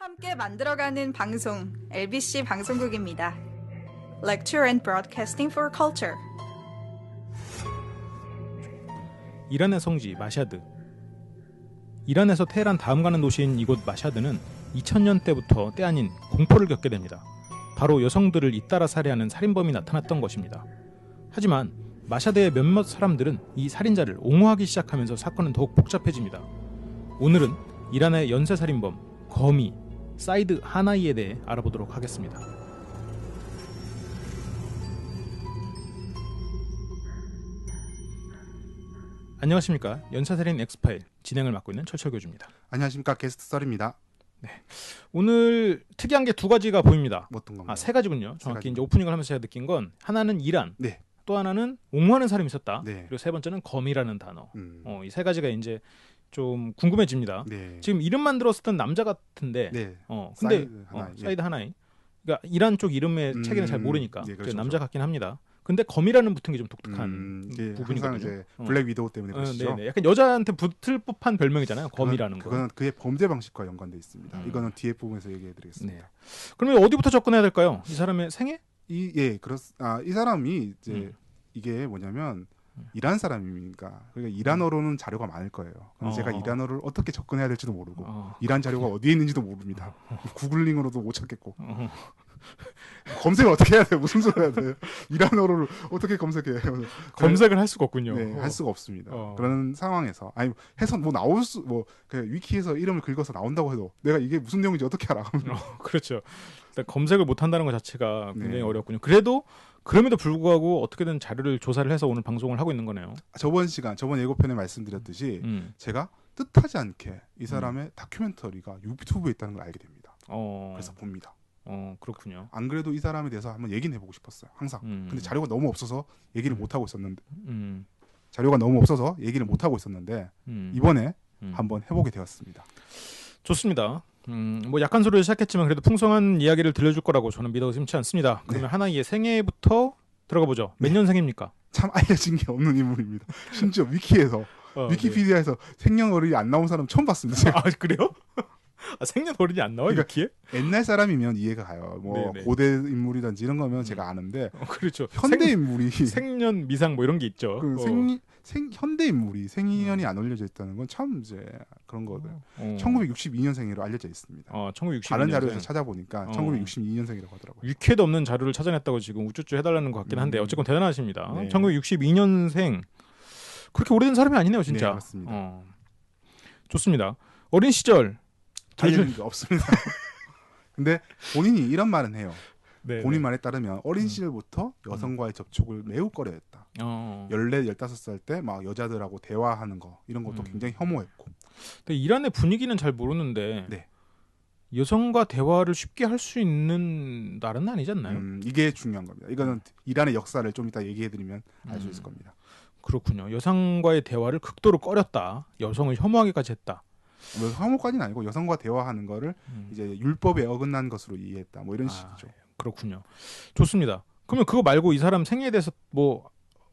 함께 만들어가는 방송 LBC 방송국입니다. Lecture and Broadcasting for Culture. 이란의 성지 마샤드. 이란에서 테헤란 다음 가는 도시인 이곳 마샤드는 2000년대부터 때 아닌 공포를 겪게 됩니다. 바로 여성들을 잇따라 살해하는 살인범이 나타났던 것입니다. 하지만 마샤드의 몇몇 사람들은 이 살인자를 옹호하기 시작하면서 사건은 더욱 복잡해집니다. 오늘은 이란의 연쇄살인범 거미 사이드 하나이에 대해 알아보도록 하겠습니다. 안녕하십니까. 연쇄살인 엑스파일 진행을 맡고 있는 철철 교주입니다. 안녕하십니까. 게스트 썰입니다. 네. 오늘 특이한 게 두 가지가 보입니다. 어떤 건가요? 세 가지군요. 정확히 가지. 이제 오프닝을 하면서 제가 느낀 건 하나는 이란, 네. 또 하나는 옹호하는 사람이 있었다. 네. 그리고 세 번째는 검이라는 단어. 이 세 가지가 이제 좀 궁금해집니다. 네. 지금 이름만 들었을 땐 남자 같은데, 네. 근데 사이드 하나이. 그러니까 이란 쪽 이름의 체계는 잘 모르니까 네, 그렇죠, 남자 같긴 합니다. 근데 검이라는 붙은 게 좀 독특한 부분이거든요. 항상 이제 블랙 위도우 때문에 그렇죠. 네네. 약간 여자한테 붙을 법한 별명이잖아요. 검이라는 거. 그거는 그의 범죄 방식과 연관돼 있습니다. 이거는 뒤에 부분에서 얘기해드리겠습니다. 네. 그러면 어디부터 접근해야 될까요? 이 사람의 생애? 이 사람이 이제 이게 뭐냐면 이란 사람입니까? 그러니까 이란어로는 자료가 많을 거예요. 근데 제가 이란어를 어떻게 접근해야 될지도 모르고 이란 자료가 어디에 있는지도 모릅니다. 구글링으로도 못 찾겠고 검색을 어떻게 해야 돼요? 무슨 소리 해야 돼요? 이란어를 어떻게 검색해요? 검색을 할 수가 없군요. 네, 할 수가 없습니다. 그런 상황에서 해서 뭐 나올 수 그냥 위키에서 이름을 긁어서 나온다고 해도 내가 이게 무슨 내용인지 어떻게 알아? 그렇죠. 일단 검색을 못 한다는 것 자체가 굉장히 어렵군요. 그래도 그럼에도 불구하고 어떻게든 자료를 조사를 해서 오늘 방송을 하고 있는 거네요. 저번 예고편에 말씀드렸듯이 제가 뜻하지 않게 이 사람의 다큐멘터리가 유튜브에 있다는 걸 알게 됩니다. 그래서 봅니다. 그렇군요. 안 그래도 이 사람에 대해서 한번 얘기는 해보고 싶었어요. 항상. 근데 자료가 너무 없어서 얘기를 못 하고 있었는데 이번에 한번 해보게 되었습니다. 좋습니다. 뭐 약한 소리를 시작했지만 그래도 풍성한 이야기를 들려줄 거라고 저는 믿어 의심치 않습니다. 그러면 하나이의 생애부터 들어가 보죠. 몇 년생입니까? 참 알려진 게 없는 인물입니다. 심지어 위키에서 위키피디아에서 생년월일이 안 나온 사람 처음 봤습니다. 아 그래요? 생년월일이 안 나와요? 그러니까 위키에? 옛날 사람이면 이해가 가요. 뭐 네네. 고대 인물이든지 이런 거면 제가 아는데 그렇죠. 현대 인물이 생년 미상 뭐 이런 게 있죠. 현대 인물이 생년이 안 올려져 있다는 건 참 이제 그런 거거든요. 1962년생으로 알려져 있습니다. 1962년생. 다른 자료에서 찾아보니까 1962년생이라고 하더라고요. 위키에도 없는 자료를 찾아냈다고 지금 우쭈쭈 해달라는 것 같긴 한데 어쨌건 대단하십니다. 네. 1962년생. 그렇게 오래된 사람이 아니네요, 진짜. 네, 맞습니다. 좋습니다. 어린 시절 알려진 게 없습니다. 근데 본인이 이런 말은 해요. 네, 본인 말에 따르면 어린 시절부터 여성과의 접촉을 매우 꺼려했다. 14, 15살 때 막 여자들하고 대화하는 거 이런 것도 굉장히 혐오했고. 근데 이란의 분위기는 잘 모르는데 네. 여성과 대화를 쉽게 할 수 있는 나라는 아니지 않나요? 이게 중요한 겁니다. 이거는 이란의 역사를 좀 이따 얘기해드리면 알 수 있을 겁니다. 그렇군요. 여성과의 대화를 극도로 꺼렸다. 여성을 혐오하기까지 했다. 뭐 혐오까지는 아니고 여성과 대화하는 거를 이제 율법에 어긋난 것으로 이해했다. 뭐 이런 식이죠. 그렇군요. 좋습니다. 그러면 그거 말고 이 사람 생애에 대해서 뭐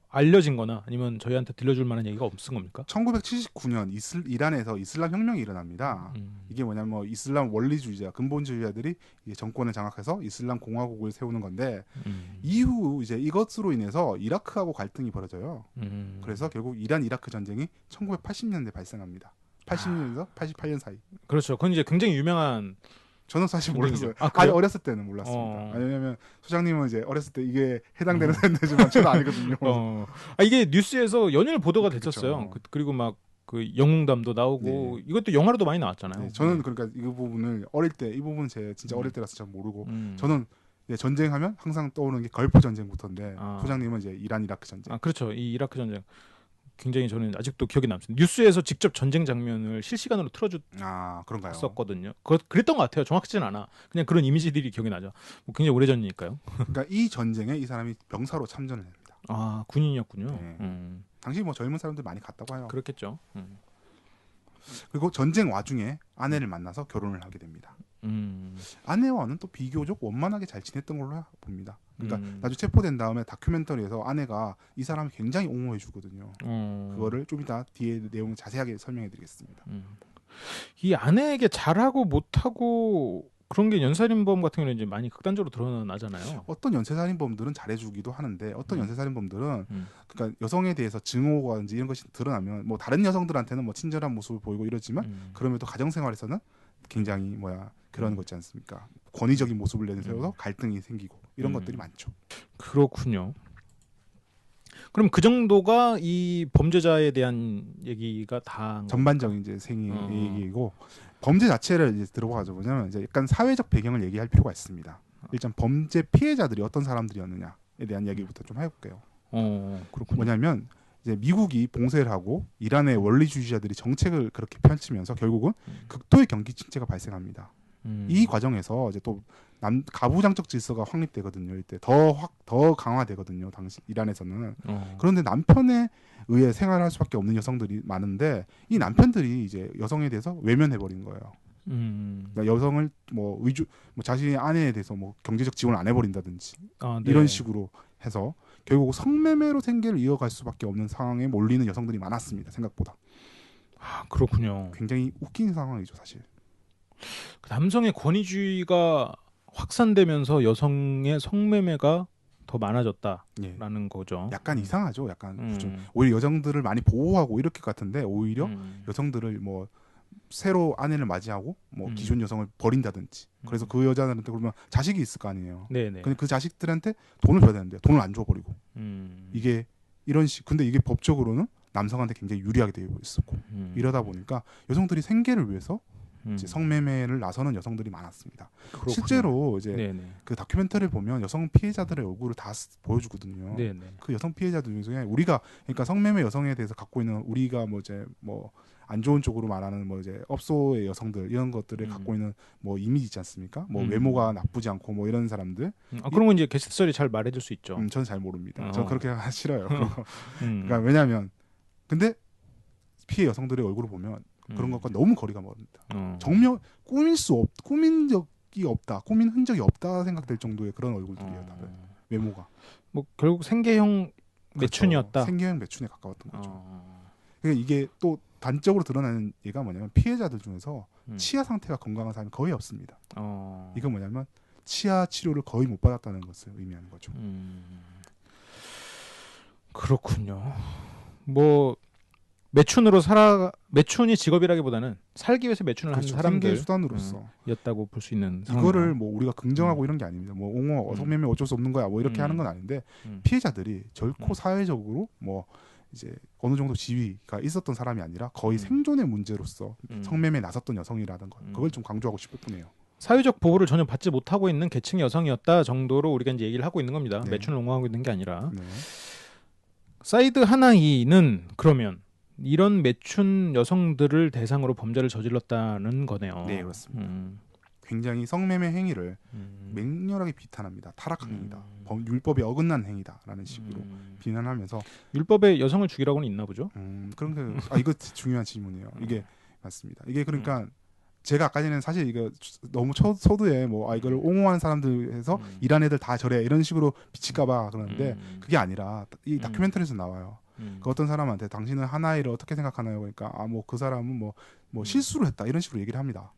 알려진 거나 아니면 저희한테 들려줄 만한 얘기가 없은 겁니까? 1979년 이란에서 이슬람 혁명이 일어납니다. 이게 뭐냐면 뭐 이슬람 원리주의자, 근본주의자들이 이제 정권을 장악해서 이슬람 공화국을 세우는 건데 이후 이제 이것으로 인해서 이라크하고 갈등이 벌어져요. 그래서 결국 이란 이라크 전쟁이 1980년대 발생합니다. 80년에서 88년 사이. 그렇죠. 그건 이제 굉장히 유명한. 저는 사실 몰랐어요. 아니 어렸을 때는 몰랐습니다. 왜냐면 소장님은 이제 어렸을 때 이게 해당되는 세대지만 저는 아니거든요. 이게 뉴스에서 연일 보도가 됐었어요. 그렇죠. 그리고 막 그 영웅담도 나오고 이것도 영화로도 많이 나왔잖아요. 네, 저는 그러니까 이 부분을 어릴 때 이 부분은 제가 진짜 어릴 때라서 잘 모르고 저는 이제 전쟁하면 항상 떠오르는 게 걸프 전쟁부터인데 소장님은 이제 이란 이라크 전쟁. 그렇죠. 이 이라크 전쟁. 굉장히 저는 아직도 기억에 남습니다. 뉴스에서 직접 전쟁 장면을 실시간으로 그런가요? 틀어줬었거든요. 그랬던 것 같아요. 정확하지는 않아. 그냥 그런 이미지들이 기억이 나죠. 뭐 굉장히 오래전이니까요. 그러니까 이 전쟁에 이 사람이 병사로 참전을 합니다. 군인이었군요. 네. 당시 뭐 젊은 사람들 많이 갔다고 해요. 그렇겠죠. 그리고 전쟁 와중에 아내를 만나서 결혼을 하게 됩니다. 아내와는 또 비교적 원만하게 잘 지냈던 걸로 봅니다. 그러니까 나중에 체포된 다음에 다큐멘터리에서 아내가 이 사람을 굉장히 옹호해 주거든요. 그거를 좀 이따 뒤에 내용 자세하게 설명해 드리겠습니다. 이 아내에게 잘하고 못하고 그런 게 연쇄살인범 같은 경우는 이제 많이 극단적으로 드러나잖아요. 어떤 연쇄살인범들은 잘해주기도 하는데 어떤 연쇄살인범들은 음. 그러니까 여성에 대해서 증오가 이런 것이 드러나면 뭐 다른 여성들한테는 뭐 친절한 모습을 보이고 이러지만 그럼에도 가정생활에서는 굉장히 그런 거 있지 않습니까? 권위적인 모습을 내세워서 갈등이 생기고 이런 것들이 많죠. 그렇군요. 그럼 그 정도가 이 범죄자에 대한 얘기가 다 전반적인 이제 생애 얘기고 범죄 자체를 이제 들어보자 보자면 이제 약간 사회적 배경을 얘기할 필요가 있습니다. 일단 범죄 피해자들이 어떤 사람들이었느냐에 대한 얘기부터 좀 해볼게요. 그렇군요. 뭐냐면 이제 미국이 봉쇄를 하고 이란의 원리주의자들이 정책을 그렇게 펼치면서 결국은 극도의 경기 침체가 발생합니다. 이 과정에서 이제 또 가부장적 질서가 확립되거든요. 이때 더 강화되거든요. 당시 이란에서는. 그런데 남편에 의해 생활할 수밖에 없는 여성들이 많은데 이 남편들이 이제 여성에 대해서 외면해 버린 거예요. 그러니까 여성을 자신의 아내에 대해서 경제적 지원을 안 해버린다든지 네. 이런 식으로 해서 결국 성매매로 생계를 이어갈 수밖에 없는 상황에 몰리는 여성들이 많았습니다. 생각보다. 그렇군요. 굉장히 웃긴 상황이죠, 사실. 남성의 권위주의가 확산되면서 여성의 성매매가 더 많아졌다라는 거죠. 약간 이상하죠. 약간 오히려 여성들을 많이 보호하고 이렇게 같은데 오히려 여성들을 새로 아내를 맞이하고 기존 여성을 버린다든지 그래서 그 여자들한테 그러면 자식이 있을 거 아니에요. 네네. 근데 그 자식들한테 돈을 줘야 되는데 돈을 안 줘버리고 이게 근데 이게 법적으로는 남성한테 굉장히 유리하게 되어 있었고 이러다 보니까 여성들이 생계를 위해서 이제 성매매를 나서는 여성들이 많았습니다. 그렇군요. 실제로 이제 네네. 그 다큐멘터리를 보면 여성 피해자들의 얼굴을 다 보여주거든요. 네네. 그 여성 피해자들 중에 그러니까 성매매 여성에 대해서 갖고 있는 우리가 안 좋은 쪽으로 말하는 이제 업소의 여성들 이런 것들을 갖고 있는 이미지 있지 않습니까? 외모가 나쁘지 않고 이런 사람들. 그런 건 이제 게스트설이 잘 말해줄 수 있죠. 저는 잘 모릅니다. 저는 그렇게 하기 싫어요. 그러니까 왜냐하면 근데 피해 여성들의 얼굴을 보면 그런 것과 너무 거리가 멀습니다. 정말 꾸민 적이 없다, 꾸민 흔적이 없다 생각될 정도의 그런 얼굴들이에요. 다들 외모가. 결국 생계형 매춘이었다. 그렇죠. 생계형 매춘에 가까웠던 거죠. 그러니까 이게 또 단적으로 드러나는 얘가 뭐냐면 피해자들 중에서 치아 상태가 건강한 사람이 거의 없습니다. 이건 뭐냐면 치아 치료를 거의 못 받았다는 것을 의미하는 거죠. 그렇군요. 매춘이 직업이라기보다는 살기 위해서 매춘을 하는 사람들 생계 수단으로서 였다고 볼 수 있는 이거를 우리가 긍정하고 이런 게 아닙니다. 성매매 어쩔 수 없는 거야 이렇게 하는 건 아닌데 피해자들이 결코 사회적으로 이제 어느 정도 지위가 있었던 사람이 아니라 거의 생존의 문제로서 성매매에 나섰던 여성이라는 것 그걸 좀 강조하고 싶을 뿐이에요. 사회적 보호를 전혀 받지 못하고 있는 계층의 여성이었다 정도로 우리가 이제 얘기를 하고 있는 겁니다. 네. 매춘을 옹호하고 있는 게 아니라. 네. 사이드 하나이는 그러면 이런 매춘 여성들을 대상으로 범죄를 저질렀다는 거네요. 네, 그렇습니다. 굉장히 성매매 행위를 맹렬하게 비탄합니다. 타락한 행위다. 율법에 어긋난 행위다라는 식으로 비난하면서 율법에 여성을 죽이라고는 있나 보죠? 그런 이거 중요한 질문이에요. 이게 맞습니다. 이게 그러니까 제가 아까 전에 사실 이거 너무 서두에 이걸 옹호하는 사람들에서 이란 애들 다 저래 이런 식으로 비칠까봐 그러는데 그게 아니라 이 다큐멘터리에서 나와요. 그 어떤 사람한테 당신은 하나이를 어떻게 생각하나요? 그러니까 그 사람은 실수를 했다 이런 식으로 얘기를 합니다.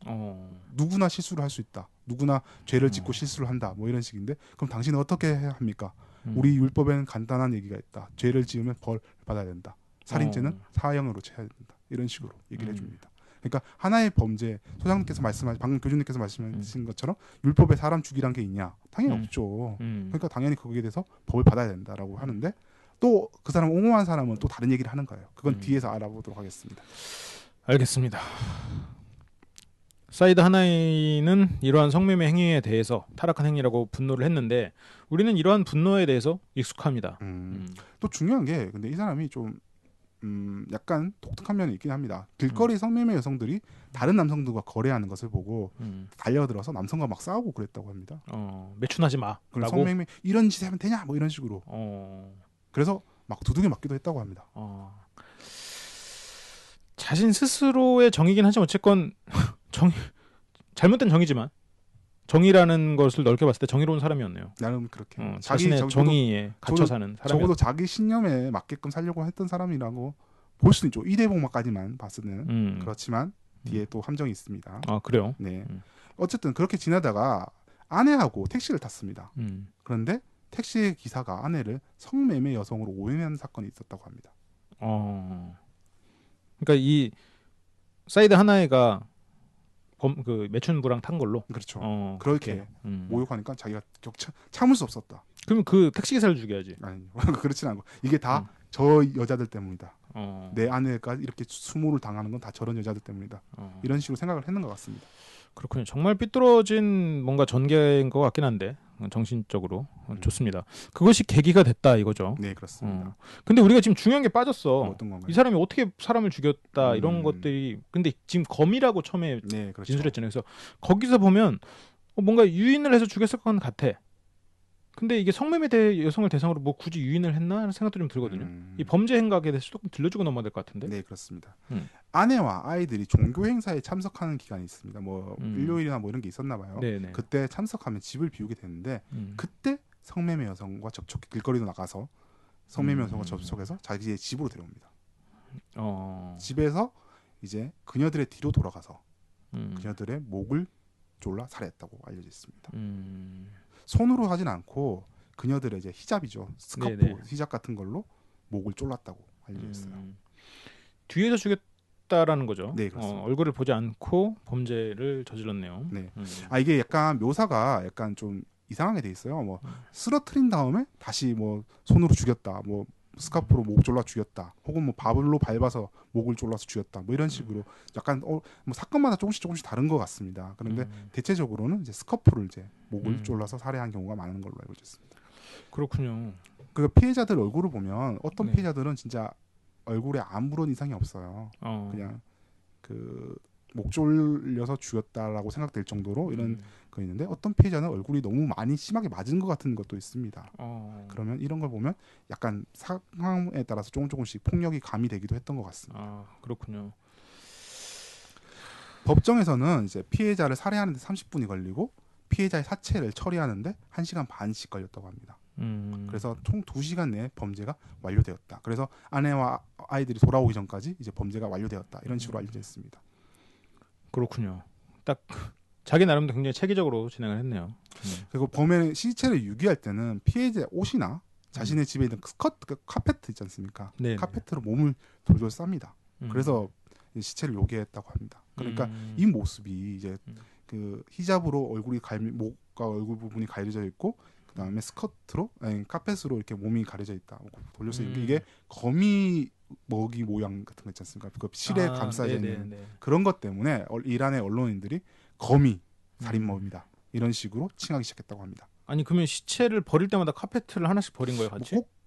누구나 실수를 할 수 있다. 누구나 죄를 짓고 실수를 한다. 이런 식인데 그럼 당신은 어떻게 합니까? 우리 율법에는 간단한 얘기가 있다. 죄를 지으면 벌 받아야 된다. 살인죄는 사형으로 쳐야 된다. 이런 식으로 얘기를 해줍니다. 그러니까 하나의 범죄 소장님께서 방금 교수님께서 말씀하신 것처럼 율법에 사람 죽이란 게 있냐? 당연히 없죠. 그러니까 당연히 거기에 대해서 벌을 받아야 된다라고 하는데 또 그 사람 옹호한 사람은 또 다른 얘기를 하는 거예요. 그건 뒤에서 알아보도록 하겠습니다. 알겠습니다. 사이드 하나이는 이러한 성매매 행위에 대해서 타락한 행위라고 분노를 했는데 우리는 이러한 분노에 대해서 익숙합니다. 또 중요한 게 근데 이 사람이 좀 약간 독특한 면이 있긴 합니다. 길거리 성매매 여성들이 다른 남성들과 거래하는 것을 보고 달려들어서 남성과 막 싸우고 그랬다고 합니다. 매춘하지 마. 라고? 성매매 이런 짓 하면 되냐? 이런 식으로. 그래서 막 두둑이 맞기도 했다고 합니다. 자신 스스로의 정의긴 하지만 어쨌건 잘못된 정의지만 정의라는 것을 넓게 봤을 때 정의로운 사람이었네요. 나름 그렇게 자신의 정의에 갇혀 사는 사람. 적어도 자기 신념에 맞게끔 살려고 했던 사람이라고 볼 수는 있죠. 이대복마까지만 봤을 때는 그렇지만 뒤에 또 함정이 있습니다. 아, 그래요? 네. 어쨌든 그렇게 지나다가 아내하고 택시를 탔습니다. 음. 그런데 택시 기사가 아내를 성매매 여성으로 오해한 사건이 있었다고 합니다. 그러니까 이 사이드 하나에가 그 매춘부랑 탄 걸로. 그렇죠. 그렇게. 그렇게 모욕하니까 자기가 참을 수 없었다. 그럼 그 택시 기사를 죽여야지. 아니, 그렇진 않고 이게 다 저 여자들 때문이다. 내 아내가 이렇게 수모를 당하는 건 다 저런 여자들 때문이다. 이런 식으로 생각을 했는 것 같습니다. 그렇군요. 정말 삐뚤어진 뭔가 전개인 것 같긴 한데 정신적으로 좋습니다. 그것이 계기가 됐다 이거죠. 네, 그렇습니다. 근데 우리가 지금 중요한 게 빠졌어. 어떤 건가요? 이 사람이 어떻게 사람을 죽였다 이런 것들이. 근데 지금 검이라고 처음에 네, 그렇죠. 진술했잖아요. 그래서 거기서 보면 뭔가 유인을 해서 죽였을 것 같아. 근데 이게 성매매 여성을 대상으로 뭐 굳이 유인을 했나 하는 생각도 좀 들거든요. 이 범죄 행각에 대해서 조금 들려주고 넘어야 될 것 같은데. 네, 그렇습니다. 아내와 아이들이 종교 행사에 참석하는 기간이 있습니다. 뭐 일요일이나 뭐 이런 게 있었나 봐요. 네네. 그때 참석하면 집을 비우게 되는데 그때 성매매 여성과 길거리로 나가서 성매매 여성과 접촉해서 자기의 집으로 데려옵니다. 집에서 이제 그녀들의 뒤로 돌아가서 그녀들의 목을 졸라 살해했다고 알려져 있습니다. 손으로 하진 않고 그녀들의 이제 히잡이죠. 스카프, 네네. 히잡 같은 걸로 목을 졸랐다고 알려져 있어요. 뒤에서 죽였다라는 거죠. 네, 그렇습니다. 얼굴을 보지 않고 범죄를 저질렀네요. 네. 이게 약간 묘사가 약간 좀 이상하게 돼 있어요. 뭐 쓰러트린 다음에 다시 뭐 손으로 죽였다. 뭐 스카프로 목 졸라 죽였다. 혹은 뭐 밥으로 밟아서 목을 졸라서 죽였다. 뭐 이런 식으로 약간 뭐 사건마다 조금씩 다른 것 같습니다. 그런데 대체적으로는 이제 스카프를 이제 목을 졸라서 살해한 경우가 많은 걸로 알고 있습니다. 그렇군요. 그 피해자들 얼굴을 보면 어떤 네. 피해자들은 진짜 얼굴에 아무런 이상이 없어요. 그냥 그 목 졸려서 죽였다라고 생각될 정도로 이런 거 있는데 어떤 피해자는 얼굴이 너무 많이 심하게 맞은 것 같은 것도 있습니다. 그러면 이런 걸 보면 약간 상황에 따라서 조금씩 폭력이 가미되기도 했던 것 같습니다. 그렇군요. 법정에서는 이제 피해자를 살해하는데 30분이 걸리고 피해자의 사체를 처리하는데 1시간 반씩 걸렸다고 합니다. 그래서 총 2시간 내에 범죄가 완료되었다. 그래서 아내와 아이들이 돌아오기 전까지 이제 범죄가 완료되었다. 이런 식으로 알려져 있습니다. 그렇군요. 딱 자기 나름대로 굉장히 체계적으로 진행을 했네요. 그리고 범인의 시체를 유기할 때는 피해자의 옷이나 자신의 집에 있는 카페트 있지 않습니까? 네네. 카페트로 몸을 돌돌 쌉니다. 그래서 시체를 요기했다고 합니다. 그러니까 이 모습이 이제 그 히잡으로 얼굴이 목과 얼굴 부분이 가려져 있고 그 다음에 스커트로 카펫으로 이렇게 몸이 가려져 있다. 돌려서 이게 거미 먹이 모양 같은 거 있지 않습니까? 그 실에 감싸져 있는 그런 것 때문에 이란의 언론인들이 거미 살인범이다 이런 식으로 칭하기 시작했다고 합니다. 아니 그러면 시체를 버릴 때마다 카페트를 하나씩 버린 거예요, 같이? 꼭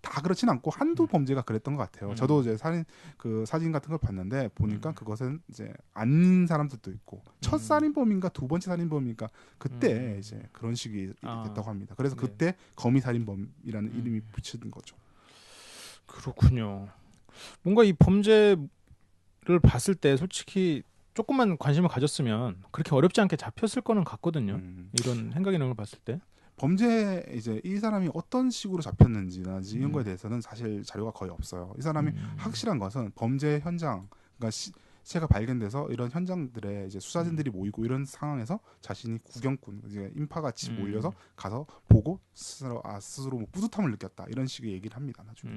다 그렇진 않고 한두 범죄가 그랬던 것 같아요. 저도 이제 사진 같은 걸 봤는데 보니까 그것은 이제 아닌 사람들도 있고 첫 살인범인가 두 번째 살인범인가 그때 이제 그런 식이 됐다고 합니다. 그래서 그때 거미 살인범이라는 이름이 붙여진 거죠. 그렇군요. 뭔가 이 범죄를 봤을 때 솔직히 조금만 관심을 가졌으면 그렇게 어렵지 않게 잡혔을 거는 같거든요. 이런 행각 이런 걸 봤을 때. 범죄 이제 이 사람이 어떤 식으로 잡혔는지나 이런 거에 대해서는 사실 자료가 거의 없어요. 이 사람이 확실한 것은 범죄 현장, 그러니까 시체가 발견돼서 이런 현장들에 이제 수사진들이 모이고 이런 상황에서 자신이 구경꾼, 이제 인파같이 몰려서 가서 보고 스스로 뭐 뿌듯함을 느꼈다 이런 식의 얘기를 합니다. 나중에.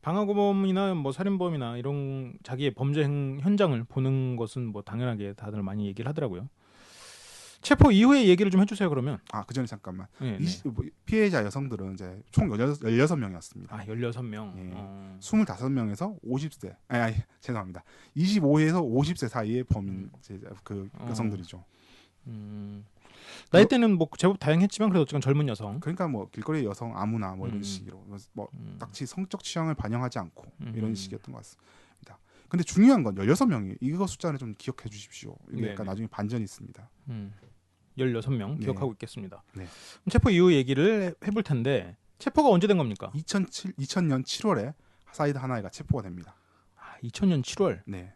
방화범이나 뭐 살인범이나 이런 자기의 범죄 현장을 보는 것은 뭐 당연하게 다들 많이 얘기를 하더라고요. 체포 이후의 얘기를 좀 해주세요. 그러면 그 전에 잠깐만. 피해자 여성들은 이제 총 16명이었습니다. 16명. 예. 25명에서 50세. 죄송합니다. 25세에서 50세 사이의 범인 여성들이죠. 나이대는 뭐 제법 다양했지만 그래도 어쨌든 젊은 여성. 그러니까 뭐 길거리 여성 아무나 뭐 이런 식으로 뭐 딱히 성적 취향을 반영하지 않고 이런 식이었던 것 같습니다. 근데 중요한 건 16명이 이거 숫자를 좀 기억해 주십시오. 그러니까 나중에 반전이 있습니다. 16명 기억하고 있겠습니다. 네. 체포 이후 얘기를 해볼 텐데 체포가 언제 된 겁니까? 2000년 7월에 사이드 하나이가 체포가 됩니다. 2000년 7월? 네.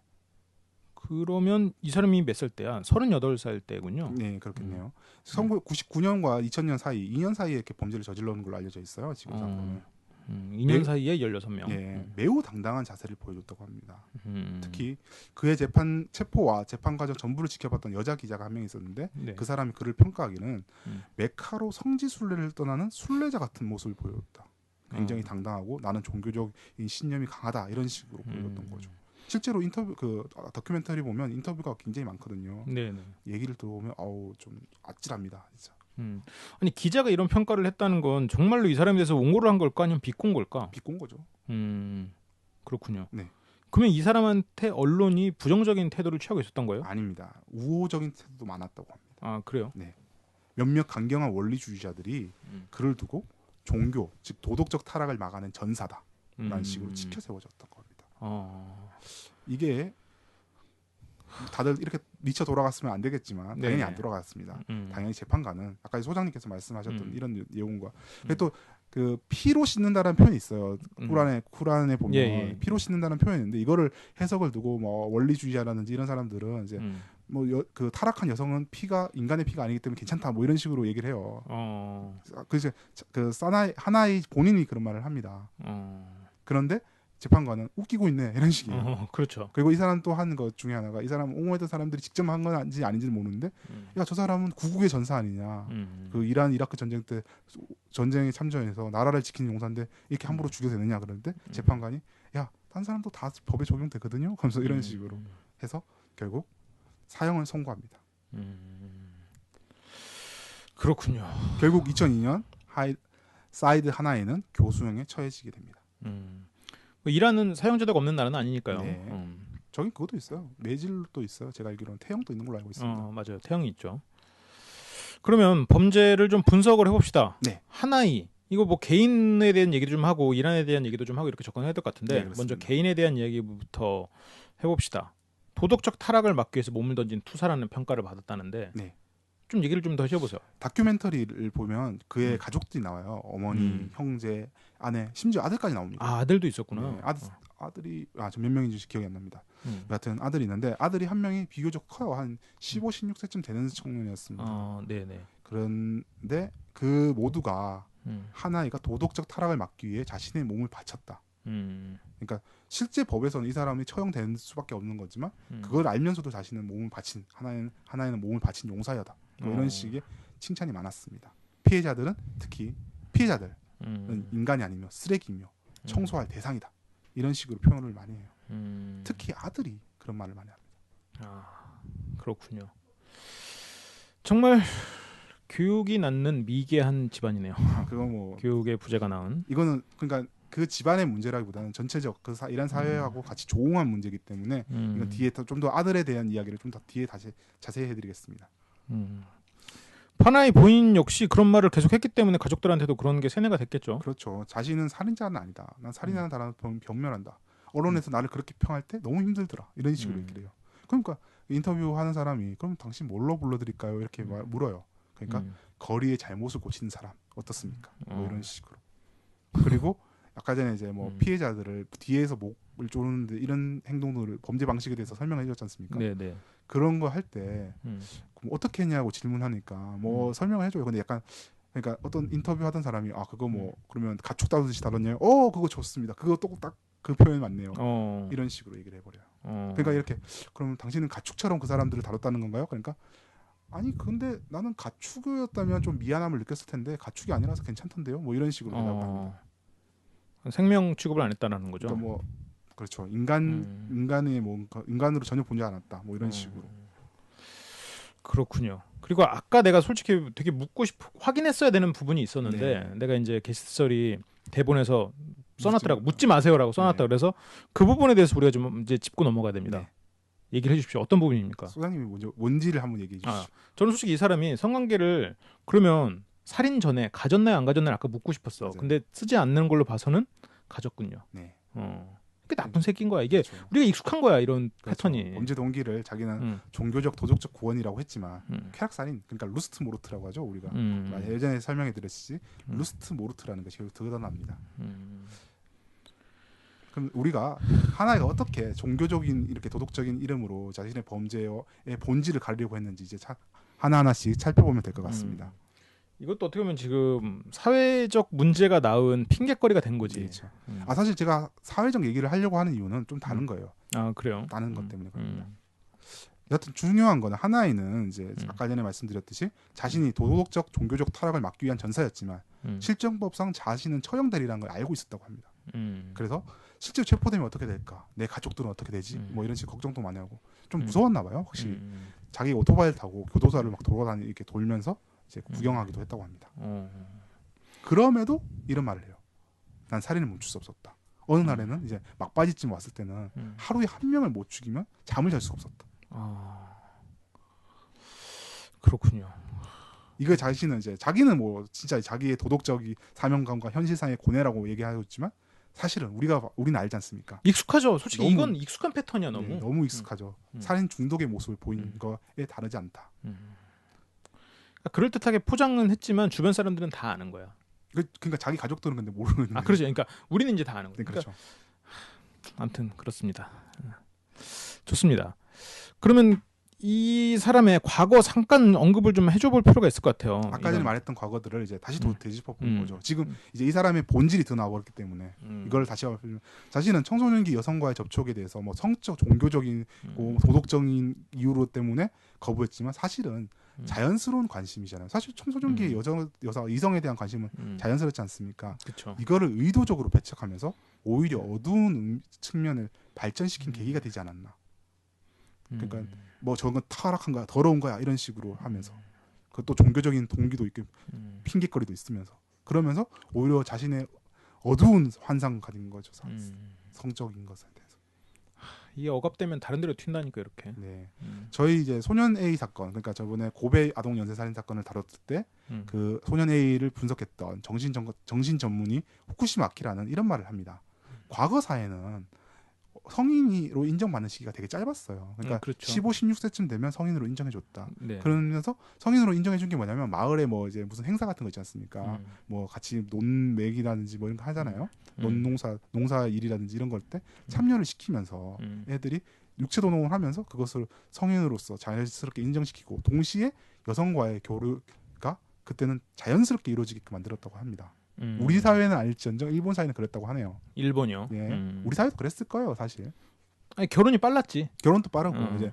그러면 이 사람이 몇 살 때야? 38살 때군요. 네, 그렇겠네요. 1999년과 2000년 사이, 2년 사이에 이렇게 범죄를 저질러는 걸로 알려져 있어요. 지금 사건은. 2년 사이에 16명. 예, 매우 당당한 자세를 보여줬다고 합니다. 음. 특히 그의 체포와 재판 과정 전부를 지켜봤던 여자 기자가 한 명 있었는데 네. 그 사람이 그를 평가하기는 메카로 성지 순례를 떠나는 순례자 같은 모습을 보여줬다. 굉장히 당당하고 나는 종교적인 신념이 강하다 이런 식으로 보여줬던 거죠. 실제로 인터뷰 그 다큐멘터리 보면 인터뷰가 굉장히 많거든요. 네네. 얘기를 들어보면 아우 좀 아찔합니다, 진짜. 아니 기자가 이런 평가를 했다는 건 정말로 이 사람에 대해서 옹호를 한 걸까 아니면 비꼰 걸까? 비꼰 거죠. 그렇군요. 네. 그러면 이 사람한테 언론이 부정적인 태도를 취하고 있었던 거예요? 아닙니다. 우호적인 태도도 많았다고 합니다. 아 그래요? 네. 몇몇 강경한 원리주의자들이 그를 두고 종교, 즉 도덕적 타락을 막아낸 전사다라는 식으로 치켜 세워졌던 겁니다. 이게 다들 이렇게 미쳐 돌아갔으면 안 되겠지만 당연히 네네. 안 돌아갔습니다. 당연히 재판관은 아까 소장님께서 말씀하셨던 이런 내용과 또 그 피로 씻는다라는 표현이 있어요. 쿠란에 보면 예. 피로 씻는다는 표현이 있는데 이거를 해석을 두고 뭐 원리주의자라든지 이런 사람들은 이제 뭐 그 타락한 여성은 피가 인간의 피가 아니기 때문에 괜찮다 뭐 이런 식으로 얘기를 해요. 그래서 그 사나이 하나이 본인이 그런 말을 합니다. 그런데 재판관은 웃기고 있네 이런 식이에요. 그렇죠. 그리고 이 사람 또 하는 것 중에 하나가 이 사람 옹호했던 사람들이 직접 한 건지 아닌지는 모르는데 야 저 사람은 구국의 전사 아니냐. 그 이란 이라크 전쟁 때 전쟁에 참전해서 나라를 지키는 용사인데 이렇게 함부로 죽여도 되느냐 그러는데 재판관이 야 딴 사람도 다 법에 적용되거든요. 그러면서 이런 식으로 해서 결국 사형을 선고합니다. 그렇군요. 결국 2002년 사이드 하나에는 교수형에 처해지게 됩니다. 이란은 사형제도가 없는 나라는 아니니까요. 네. 저기 그것도 있어요. 매질도 있어요. 제가 알기로는 태형도 있는 걸로 알고 있습니다. 맞아요. 태형이 있죠. 그러면 범죄를 좀 분석을 해봅시다. 네. 하나이 이거 뭐 개인에 대한 얘기도 좀 하고 이란에 대한 얘기도 좀 하고 이렇게 접근해야 될 것 같은데 네, 먼저 개인에 대한 이야기부터 해봅시다. 도덕적 타락을 막기 위해서 몸을 던진 투사라는 평가를 받았다는데 네. 좀 얘기를 좀 더 해보세요. 다큐멘터리를 보면 그의 가족들이 나와요. 어머니, 형제, 아내, 심지어 아들까지 나옵니다. 아, 아들도 있었구나. 네, 아들이 저 몇 명인지 기억이 안 납니다. 여하튼 아들이 있는데 아들이 한 명이 비교적 커요. 한 15, 16세쯤 되는 청년이었습니다. 네네. 그런데 그 모두가 하나이가 도덕적 타락을 막기 위해 자신의 몸을 바쳤다. 그러니까 실제 법에서는 이 사람이 처형될 수밖에 없는 거지만 그걸 알면서도 자신은 몸을 바친 하나이는 몸을 바친 용사여다. 뭐 이런 식의 칭찬이 많았습니다. 피해자들은 특히 피해자들은 인간이 아니며 쓰레기이며 청소할 대상이다. 이런 식으로 표현을 많이 해요. 특히 아들이 그런 말을 많이 합니다. 그렇군요. 정말 교육이 낳는 미개한 집안이네요. 그거 뭐 교육의 부재가 낳은. 이거는 그러니까 그 집안의 문제라기보다는 전체적 그 이란 사회하고 같이 조응한 문제이기 때문에 이건 뒤에 좀 더 아들에 대한 이야기를 좀 더 뒤에 다시 자세히 해드리겠습니다. 파나이 본인 역시 그런 말을 계속했기 때문에 가족들한테도 그런 게 세뇌가 됐겠죠. 그렇죠. 자신은 살인자는 아니다. 난 살인하는 사람을 변멸한다. 언론에서 나를 그렇게 평할 때 너무 힘들더라. 이런 식으로 얘기를 해요. 그러니까 인터뷰하는 사람이 그럼 당신 뭘로 불러드릴까요? 이렇게 물어요. 그러니까 거리의 잘못을 고치는 사람 어떻습니까? 뭐 이런 식으로. 그리고 아까 전에 이제 뭐 피해자들을 뒤에서 목을 조르는데 이런 행동들을 범죄 방식에 대해서 설명해 주셨지 않습니까? 네네. 그런 거 할 때 어떻게 했냐고 질문하니까 뭐 설명을 해줘요. 근데 약간 그러니까 어떤 인터뷰 하던 사람이 그거 뭐 그러면 가축 다루듯이 다뤘냐요? 그거 좋습니다. 그거 딱 그 표현이 맞네요. 이런 식으로 얘기를 해버려요. 그러니까 이렇게 그럼 당신은 가축처럼 그 사람들을 다뤘다는 건가요? 그러니까 아니 근데 나는 가축이었다면 좀 미안함을 느꼈을 텐데 가축이 아니라서 괜찮던데요. 뭐 이런 식으로 대답합니다. 생명 취급을 안 했다는 거죠. 그러니까 뭐 그렇죠. 인간의 뭔가 인간으로 전혀 보지 않았다. 뭐 이런 식으로. 그렇군요. 그리고 아까 내가 솔직히 되게 확인했어야 되는 부분이 있었는데 내가 이제 게시설이 대본에서 써놨더라고. 묻지 마세요라고 써놨다. 그래서 그 부분에 대해서 우리가 좀 이제 짚고 넘어가야 됩니다. 얘기를 해주십시오. 어떤 부분입니까? 소장님이 뭔지를 한번 얘기해 주시죠. 저는 솔직히 이 사람이 성관계를 그러면 살인 전에 가졌나요 안 가졌나요 아까 묻고 싶었어. 맞아요. 근데 쓰지 않는 걸로 봐서는 가졌군요. 네. 그게 나쁜 새끼인 거야. 이게 그렇죠. 우리가 익숙한 거야 이런 그렇죠. 패턴이. 범죄 동기를 자기는 종교적 도덕적 구원이라고 했지만 쾌락살인 그러니까 루스트 모르트라고 하죠 우리가. 예전에 설명해 드렸지 루스트 모르트라는 것이 드러납니다. 그럼 우리가 하나이가 어떻게 종교적인 이렇게 도덕적인 이름으로 자신의 범죄의 본질을 가리려고 했는지 이제 하나하나씩 살펴보면 될 것 같습니다. 이것도 어떻게 보면 지금 사회적 문제가 낳은 핑계거리가 된 거지. 그렇죠. 사실 제가 사회적 얘기를 하려고 하는 이유는 좀 다른 거예요. 아 그래요? 다른 것 때문에 그렇습니다. 여하튼 중요한 거는 하나이는 이제 아까 전에 말씀드렸듯이 자신이 도덕적 종교적 타락을 막기 위한 전사였지만 실정법상 자신은 처형되리라는 걸 알고 있었다고 합니다. 그래서 실제로 체포되면 어떻게 될까? 내 가족들은 어떻게 되지? 뭐 이런 식 걱정도 많이 하고 좀 무서웠나 봐요. 확실히 자기 오토바이를 타고 교도소를 막 돌아다니 이렇게 돌면서 이제 구경하기도 했다고 합니다. 그럼에도 이런 말을 해요. 난 살인을 멈출 수 없었다. 어느 날에는 이제 막바지쯤 왔을 때는 하루에 한 명을 못 죽이면 잠을 잘 수가 없었다. 그렇군요. 이거 자신은 이제 자기는 뭐 진짜 자기의 도덕적인 사명감과 현실상의 고뇌라고 얘기하고 있지만 사실은 우리는 알지 않습니까? 익숙하죠. 솔직히 이건 익숙한 패턴이야 너무. 네, 너무 익숙하죠. 살인 중독의 모습을 보인 거에 다르지 않다. 그럴 듯하게 포장은 했지만 주변 사람들은 다 아는 거야. 그러니까 자기 가족들은 근데 모르는. 그렇죠. 그러니까 우리는 이제 다 아는 거예요. 그렇죠. 아무튼 그렇습니다. 좋습니다. 그러면 이 사람의 과거 잠깐 언급을 좀 해줘볼 필요가 있을 것 같아요. 아까 전에 말했던 과거들을 이제 다시 되짚어 보는 거죠. 지금 이제 이 사람의 본질이 더 나와버렸기 때문에 이걸 다시 자신은 청소년기 여성과의 접촉에 대해서 뭐 성적, 종교적인, 도덕적인 이유로 때문에 거부했지만 사실은 자연스러운 관심이잖아요. 사실 청소년기의 여성 이성에 대한 관심은 자연스럽지 않습니까? 그쵸. 이거를 의도적으로 배척하면서 오히려 어두운 측면을 발전시킨 계기가 되지 않았나. 그러니까 뭐 저건 타락한 거야, 더러운 거야 이런 식으로 하면서 그것도 종교적인 동기도 있고 핑계거리도 있으면서 그러면서 오히려 자신의 어두운 환상 가진 거죠. 성적인 것에 대해서. 이게 억압되면 다른 데로 튄다니까 이렇게. 네. 저희 이제 소년 A 사건, 그러니까 저번에 고베 아동 연쇄 살인 사건을 다뤘을 때 그 소년 A를 분석했던 정신 전문의 후쿠시마 아키라는 이런 말을 합니다. 과거 사회는 성인으로 인정받는 시기가 되게 짧았어요. 그러니까 그렇죠. 15, 16세쯤 되면 성인으로 인정해줬다. 네. 그러면서 성인으로 인정해준 게 뭐냐면 마을에 뭐 이제 무슨 행사 같은 거 있지 않습니까? 뭐 같이 논맥이라든지 뭐 이런 거 하잖아요. 농사 일이라든지 이런 걸 때 참여를 시키면서 애들이 육체노동을 하면서 그것을 성인으로서 자연스럽게 인정시키고 동시에 여성과의 교류가 그때는 자연스럽게 이루어지게끔 만들었다고 합니다. 우리 사회는 알지언정 일본 사회는 그랬다고 하네요. 일본이요? 예. 우리 사회도 그랬을 거예요, 사실. 아니 결혼이 빨랐지. 결혼도 빠르고 이제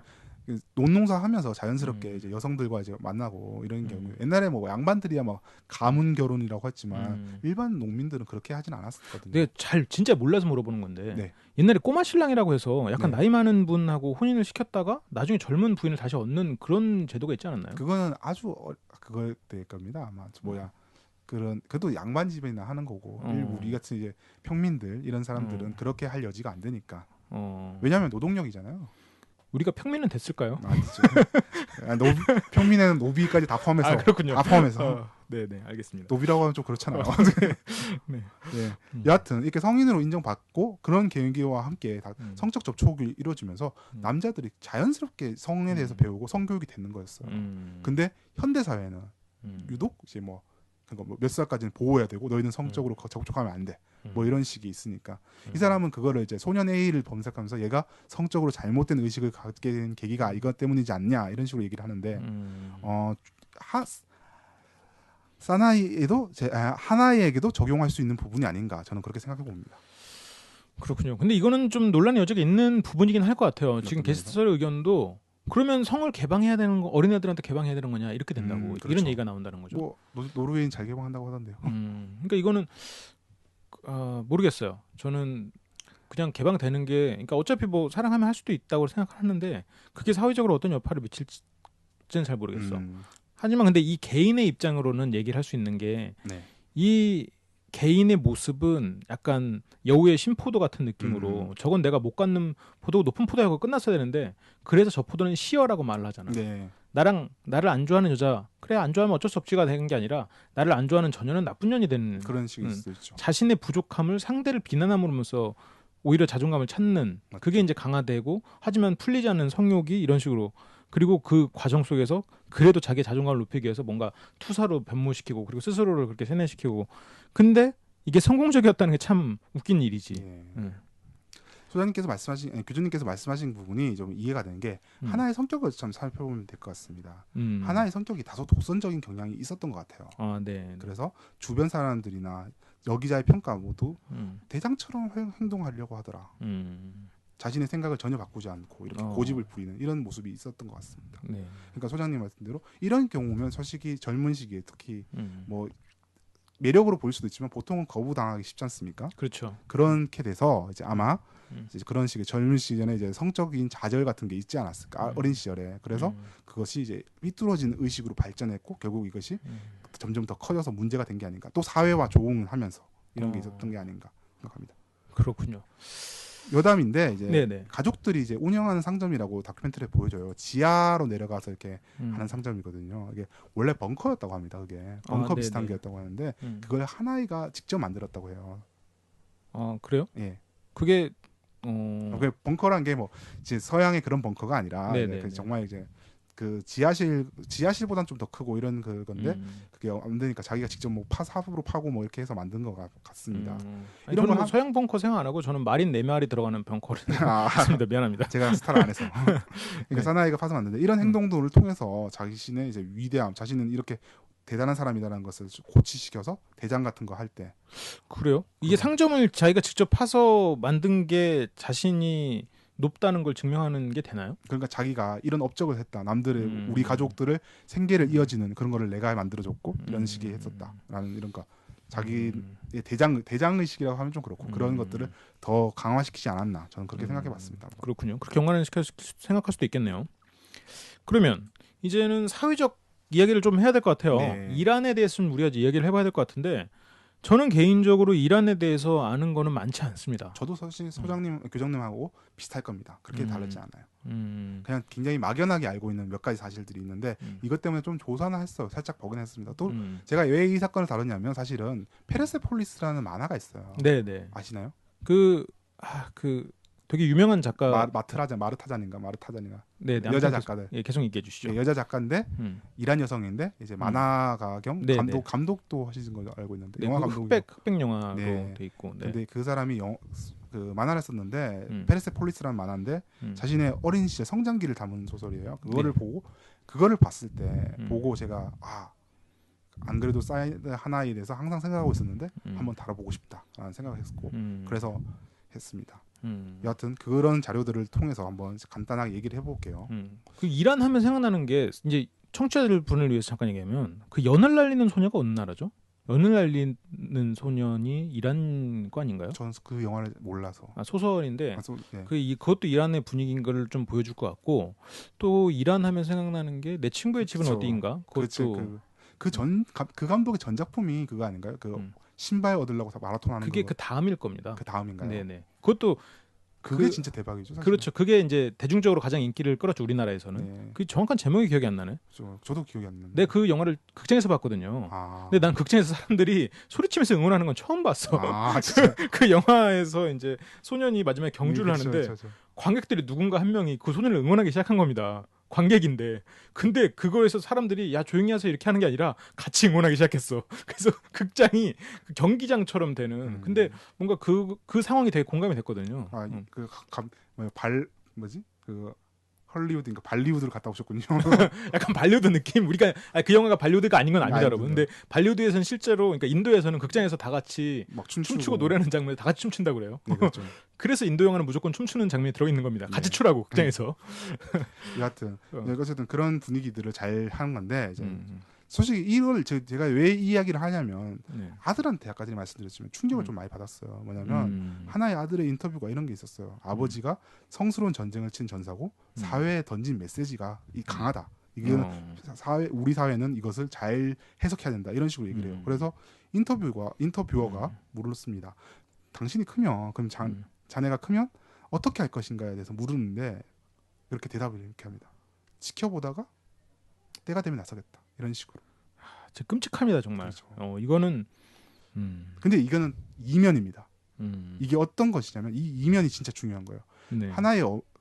논농사 하면서 자연스럽게 이제 여성들과 이제 만나고 이런 경우. 옛날에 뭐 양반들이야 막 가문 결혼이라고 했지만 일반 농민들은 그렇게 하진 않았었거든요. 내가 진짜 몰라서 물어보는 건데 네. 옛날에 꼬마 신랑이라고 해서 약간 네. 나이 많은 분하고 혼인을 시켰다가 나중에 젊은 부인을 다시 얻는 그런 제도가 있지 않았나요? 그거는 아주 그걸 될 겁니다. 아마 그래도 양반 집이나 하는 거고 우리 같은 이제 평민들 이런 사람들은 그렇게 할 여지가 안 되니까. 왜냐하면 노동력이잖아요. 우리가 평민은 됐을까요? 아니죠. 평민에는 노비까지 다 포함해서. 그렇군요. 다 포함해서. 네네 알겠습니다. 노비라고 하면 좀 그렇잖아요. 네. 네. 여하튼 이렇게 성인으로 인정받고 그런 계기와 함께 성적 접촉이 이루어지면서 남자들이 자연스럽게 성에 대해서 배우고 성교육이 되는 거였어요. 근데 현대 사회는 유독 이제 뭐 몇 살까지는 보호해야 되고 너희는 성적으로 접촉하면 안 돼. 뭐 이런 식이 있으니까 이 사람은 그거를 이제 소년 A를 검색하면서 얘가 성적으로 잘못된 의식을 갖게 된 계기가 이것 때문이지 않냐 이런 식으로 얘기를 하는데 하나이에게도 적용할 수 있는 부분이 아닌가 저는 그렇게 생각해 봅니다. 그렇군요. 근데 이거는 좀 논란의 여지가 있는 부분이긴 할 것 같아요. 지금 게스트들의 의견도 그러면 성을 개방해야 되는 거 어린애들한테 개방해야 되는 거냐 이렇게 된다고 그렇죠. 이런 얘기가 나온다는 거죠. 뭐 노르웨이는 잘 개방한다고 하던데요. 그러니까 이거는 모르겠어요. 저는 그냥 개방되는 게 그러니까 어차피 뭐 사랑하면 할 수도 있다고 생각하는데 그게 사회적으로 어떤 여파를 미칠지는 잘 모르겠어. 하지만 근데 이 개인의 입장으로는 얘기를 할 수 있는 게 이 개인의 모습은 약간 여우의 신포도 같은 느낌으로 저건 내가 못 갖는 포도고 높은 포도하고 끝났어야 되는데 그래서 저 포도는 시어라고 말을 하잖아. 네. 나를 안 좋아하는 여자 그래 안 좋아하면 어쩔 수 없지가 되는 게 아니라 나를 안 좋아하는 저녀는 나쁜 년이 되는 그런 식일 수도 있죠. 자신의 부족함을 상대를 비난함으로써 오히려 자존감을 찾는 맞죠. 그게 이제 강화되고 하지만 풀리지 않는 성욕이 이런 식으로 그리고 그 과정 속에서 그래도 자기 자존감을 높이기 위해서 뭔가 투사로 변모시키고 그리고 스스로를 그렇게 세뇌시키고 근데 이게 성공적이었다는 게 참 웃긴 일이지. 소장님께서 말씀하신 교수님께서 말씀하신 부분이 좀 이해가 되는 게 하나의 성격을 좀 살펴보면 될 것 같습니다. 하나의 성격이 다소 독선적인 경향이 있었던 것 같아요. 네. 그래서 주변 사람들이나 여기자의 평가 모두 대장처럼 행동하려고 하더라. 자신의 생각을 전혀 바꾸지 않고 이렇게 고집을 부리는 이런 모습이 있었던 것 같습니다. 네. 그러니까 소장님 말씀대로 이런 경우면 솔직히 젊은 시기에 특히 뭐 매력으로 보일 수도 있지만 보통은 거부당하기 쉽지 않습니까? 그렇죠. 그렇게 돼서 이제 아마 이제 그런 식의 젊은 시절에 이제 성적인 좌절 같은 게 있지 않았을까? 어린 시절에. 그래서 그것이 이제 삐뚤어진 의식으로 발전했고 결국 이것이 점점 더 커져서 문제가 된 게 아닌가. 또 사회와 조응하면서 이런 게 있었던 게 아닌가 생각합니다. 그렇군요. 여담인데 이제 네네. 가족들이 이제 운영하는 상점이라고 다큐멘터리에 보여줘요. 지하로 내려가서 이렇게 하는 상점이거든요. 이게 원래 벙커였다고 합니다. 그게 벙커 비슷한 게였다고 하는데 그걸 하나이가 직접 만들었다고 해요. 그래요? 예. 그게 그게 벙커란 게 뭐 이제 서양의 그런 벙커가 아니라 정말 이제 그 지하실보단 좀 더 크고 이런 그건데 그게 안 되니까 자기가 직접 뭐 사업으로 파고 뭐 이렇게 해서 만든 것 같습니다. 아니, 저는 뭐 서양 벙커 생각 안 하고 저는 마린 4마리 들어가는 벙커를 했습니다. 미안합니다. 제가 스타를 안 해서. 그러니까 사나이가 파서 만드는데 이런 행동들을 통해서 자신의 이제 위대함, 자신은 이렇게 대단한 사람이다라는 것을 고취시켜서 대장 같은 거 할 때. 그래요? 이게 상점을 자기가 직접 파서 만든 게 자신이 높다는 걸 증명하는 게 되나요? 그러니까 자기가 이런 업적을 했다. 남들의 우리 가족들을 생계를 이어지는 그런 거를 내가 만들어줬고 이런 식의 했었다라는 이런 거. 자기의 대장 의식이라고 하면 좀 그렇고 그런 것들을 더 강화시키지 않았나 저는 그렇게 생각해봤습니다. 그렇군요. 그렇게 연관시켜 생각할 수도 있겠네요. 그러면 이제는 사회적 이야기를 좀 해야 될 것 같아요. 네. 이란에 대해서는 우리가 이야기를 해봐야 될 것 같은데 저는 개인적으로 이란에 대해서 아는 거는 많지 않습니다. 저도 사실 소장님, 교장님하고 비슷할 겁니다. 그렇게 다르지 않아요. 그냥 굉장히 막연하게 알고 있는 몇 가지 사실들이 있는데 이것 때문에 좀 조사는 했어요. 살짝 보긴 했습니다. 또 제가 왜 이 사건을 다뤘냐면 사실은 페르세폴리스라는 만화가 있어요. 네네. 아시나요? 그 되게 유명한 작가 마르타잔인가. 네, 여자 작가들. 예, 계속 얘기해 주시죠. 네, 여자 작가인데 이란 여성인데 이제 만화가 겸 네, 감독도 하시는 걸로 알고 있는데 네, 영화 그 감독 흑백 영화로 네. 돼 있고. 네. 근데 그 사람이 그 만화를 썼는데 페르세폴리스라는 만화인데 자신의 어린 시절 성장기를 담은 소설이에요. 그거를 보고 그거를 봤을 때 보고 제가 안 그래도 사이드 하나에 대해서 항상 생각하고 있었는데 한번 다뤄보고 싶다라는 생각을 했고 그래서 했습니다. 여하튼 그런 자료들을 통해서 한번 간단하게 얘기를 해볼게요. 그 이란 하면 생각나는 게 이제 청취자들 분을 위해서 잠깐 얘기하면 그 연을 날리는 소녀가 어느 나라죠? 연을 날리는 소년이 이란 거 아닌가요? 저는 그 영화를 몰라서. 소설인데 네. 그것도 이란의 분위기인 걸 좀 보여줄 것 같고 또 이란 하면 생각나는 게 내 친구의 집은 그쵸. 어디인가? 그것도 그 감독의 전작품이 그거 아닌가요? 그 신발 얻으려고 마라톤 하는 그게 그 다음일 겁니다. 그 다음인가요? 네네. 그것도 그게 진짜 대박이죠. 사실은. 그렇죠. 그게 이제 대중적으로 가장 인기를 끌었죠 우리나라에서는. 네. 그 정확한 제목이 기억이 안 나네. 저도 기억이 안 나는데. 내 그 영화를 극장에서 봤거든요. 근데 난 극장에서 사람들이 소리치면서 응원하는 건 처음 봤어. 진짜. 그 영화에서 이제 소년이 마지막에 경주를 하는데 그렇죠. 관객들이 누군가 한 명이 그 소년을 응원하기 시작한 겁니다. 관객인데. 근데 그거에서 사람들이 야 조용히 하세요 이렇게 하는 게 아니라 같이 응원하기 시작했어. 그래서 극장이 경기장처럼 되는. 근데 뭔가 그 상황이 되게 공감이 됐거든요. 헐리우드인가 발리우드로 갔다 오셨군요. 약간 발리우드 느낌. 우리가 그 영화가 발리우드가 아닌 건 아니다 여러분. 근데 발리우드에서는 실제로 그러니까 인도에서는 극장에서 다 같이 막 춤추고 노래하는 장면에 다 같이 춤춘다 그래요. 네, 그렇죠. 그래서 인도 영화는 무조건 춤추는 장면이 들어 있는 겁니다. 같이 추라고 극장에서. 여하튼 어쨌든 그런 분위기들을 잘 하는 건데 이제 솔직히 이걸 제가 왜 이 이야기를 하냐면 아들한테 아까 전에 말씀드렸지만 충격을 좀 많이 받았어요. 뭐냐면 하나의 아들의 인터뷰가 이런 게 있었어요. 아버지가 성스러운 전쟁을 친 전사고 사회에 던진 메시지가 강하다. 이게 우리 사회는 이것을 잘 해석해야 된다. 이런 식으로 얘기를 해요. 그래서 인터뷰어가 물었습니다. 당신이 크면 그럼 자네가 크면 어떻게 할 것인가에 대해서 물었는데 이렇게 대답을 이렇게 합니다. 지켜보다가 때가 되면 나서겠다. 이런 식으로. 진짜 끔찍합니다 정말. 그렇죠. 이거는 근데 이거는 이면입니다. 이게 어떤 것이냐면 이 이면이 진짜 중요한 거예요. 네.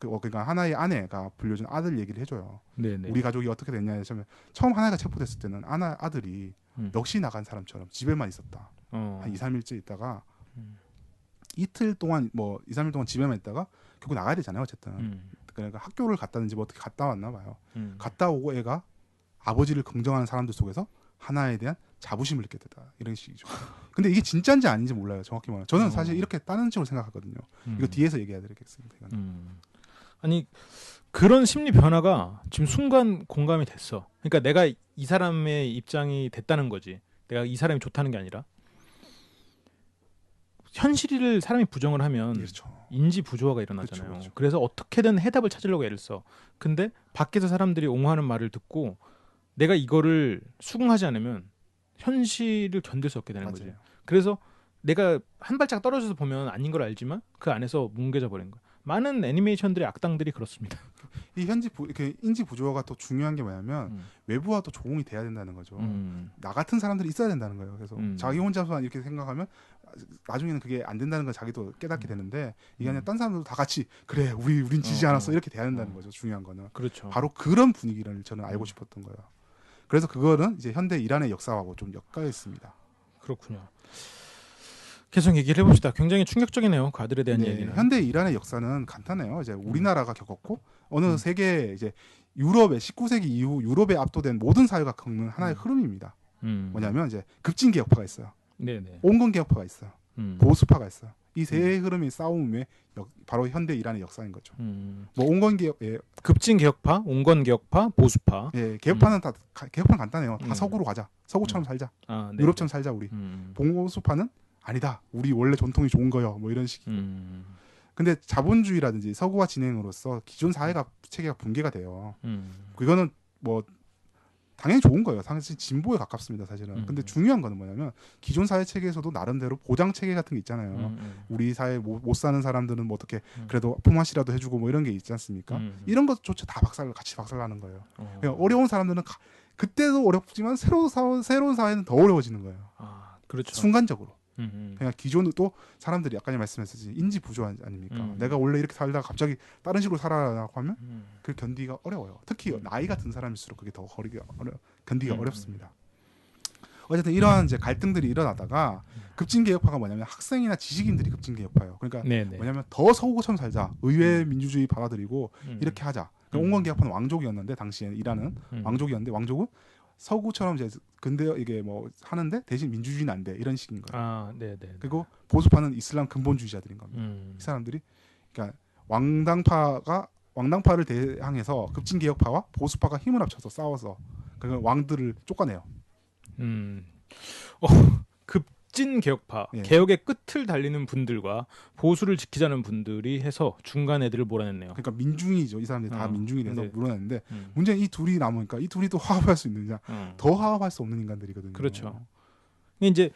그러니까 하나의 아내가 불려준 아들 얘기를 해줘요. 네네. 우리 가족이 어떻게 됐냐 하면 처음 하나가 체포됐을 때는 아들이 넋이 나간 사람처럼 집에만 있었다. 한 2, 3일째 있다가 이틀 동안 뭐 2, 3일 동안 집에만 있다가 결국 나가야 되잖아요. 어쨌든. 그러니까 학교를 갔다든지 뭐 어떻게 갔다 왔나 봐요. 갔다 오고 애가 아버지를 긍정하는 사람들 속에서 하나에 대한 자부심을 느꼈다. 이런 식이죠. 근데 이게 진짜인지 아닌지 몰라요. 정확히 말하면. 저는 사실 이렇게 다른 식으로 생각하거든요. 이거 뒤에서 얘기해 드리겠습니다. 아니 그런 심리 변화가 지금 순간 공감이 됐어. 그러니까 내가 이 사람의 입장이 됐다는 거지. 내가 이 사람이 좋다는 게 아니라 현실을 사람이 부정을 하면 그렇죠. 인지 부조화가 일어나잖아요. 그렇죠. 그래서 어떻게든 해답을 찾으려고 애를 써. 근데 밖에서 사람들이 옹호하는 말을 듣고 내가 이거를 수긍하지 않으면 현실을 견딜 수 없게 되는 맞아요. 거지. 그래서 내가 한 발짝 떨어져서 보면 아닌 걸 알지만 그 안에서 뭉개져 버린 거야. 많은 애니메이션들의 악당들이 그렇습니다. 이 이렇게 인지 부조화가 또 중요한 게 뭐냐면 외부와 또 조응이 돼야 된다는 거죠. 나 같은 사람들이 있어야 된다는 거예요. 그래서 자기 혼자서만 이렇게 생각하면 나중에는 그게 안 된다는 걸 자기도 깨닫게 되는데 이게 아니라 딴 사람들도 다 같이 그래 우린 지지 않았어 이렇게 돼야 된다는 거죠. 중요한 거는. 그렇죠. 바로 그런 분위기를 저는 알고 싶었던 거예요. 그래서 그거는 이제 현대 이란의 역사하고 좀 엮여 있습니다. 그렇군요. 계속 얘기를 해봅시다. 굉장히 충격적이네요. 그 아들에 대한 얘기는. 현대 이란의 역사는 간단해요. 이제 우리나라가 겪었고 어느 세계 이제 유럽의 19세기 이후 유럽에 압도된 모든 사회가 겪는 하나의 흐름입니다. 뭐냐면 이제 급진 개혁파가 있어요. 네네. 온건 개혁파가 있어요. 보수파가 있어요. 이 세 흐름이 싸움의 바로 현대 이란의 역사인 거죠. 뭐 온건 개혁, 급진 개혁파, 온건 개혁파, 보수파. 개혁파는 개혁파는 간단해요. 다 서구로 가자. 서구처럼 살자. 유럽처럼 살자 우리. 보수파는 아니다. 우리 원래 전통이 좋은 거요. 뭐 이런 식이고. 근데 자본주의라든지 서구화 진행으로서 기존 사회가 체계가 붕괴가 돼요. 그거는 뭐 당연히 좋은 거예요. 사실 진보에 가깝습니다, 사실은. 근데 중요한 거는 뭐냐면 기존 사회 체계에서도 나름대로 보장 체계 같은 게 있잖아요. 우리 사회 못 사는 사람들은 뭐 어떻게 그래도 품앗이라도 해주고 뭐 이런 게 있지 않습니까? 이런 것조차 다 같이 박살나는 거예요. 그러니까 어려운 사람들은 그때도 어렵지만 새로운 사회는 더 어려워지는 거예요. 그렇죠. 순간적으로. 그냥 기존은 또 사람들이 아까 말씀하셨듯이 인지 부조화 아닙니까? 내가 원래 이렇게 살다가 갑자기 다른 식으로 살아라고 하면 그 견디기가 어려워요. 특히 나이가 든 사람일수록 그게 더 견디기가 어렵습니다. 어쨌든 이러한 이제 갈등들이 일어나다가 급진개혁파가 뭐냐면 학생이나 지식인들이 급진개혁파예요. 그러니까 뭐냐면 더 서구처럼 살자, 의회 민주주의 받아들이고 이렇게 하자. 온건개혁파는 왕족이었는데 당시에 이란은 왕족이었는데 왕족은 서구처럼 이제 근데 이게 뭐 하는데 대신 민주주의는 안 돼 이런 식인 거예요. 그리고 보수파는 이슬람 근본주의자들인 겁니다. 이 사람들이 그러니까 왕당파를 대항해서 급진개혁파와 보수파가 힘을 합쳐서 싸워서 그 왕들을 쫓아내요. 급진 개혁파, 개혁의 끝을 달리는 분들과 보수를 지키자는 분들이 해서 중간 애들을 몰아냈네요. 그러니까 민중이죠. 이 사람들이 다 민중이 돼서 몰아냈는데 문제는 이 둘이 남으니까 이 둘이 또 화합할 수 있느냐? 더 화합할 수 없는 인간들이거든요. 그렇죠. 이제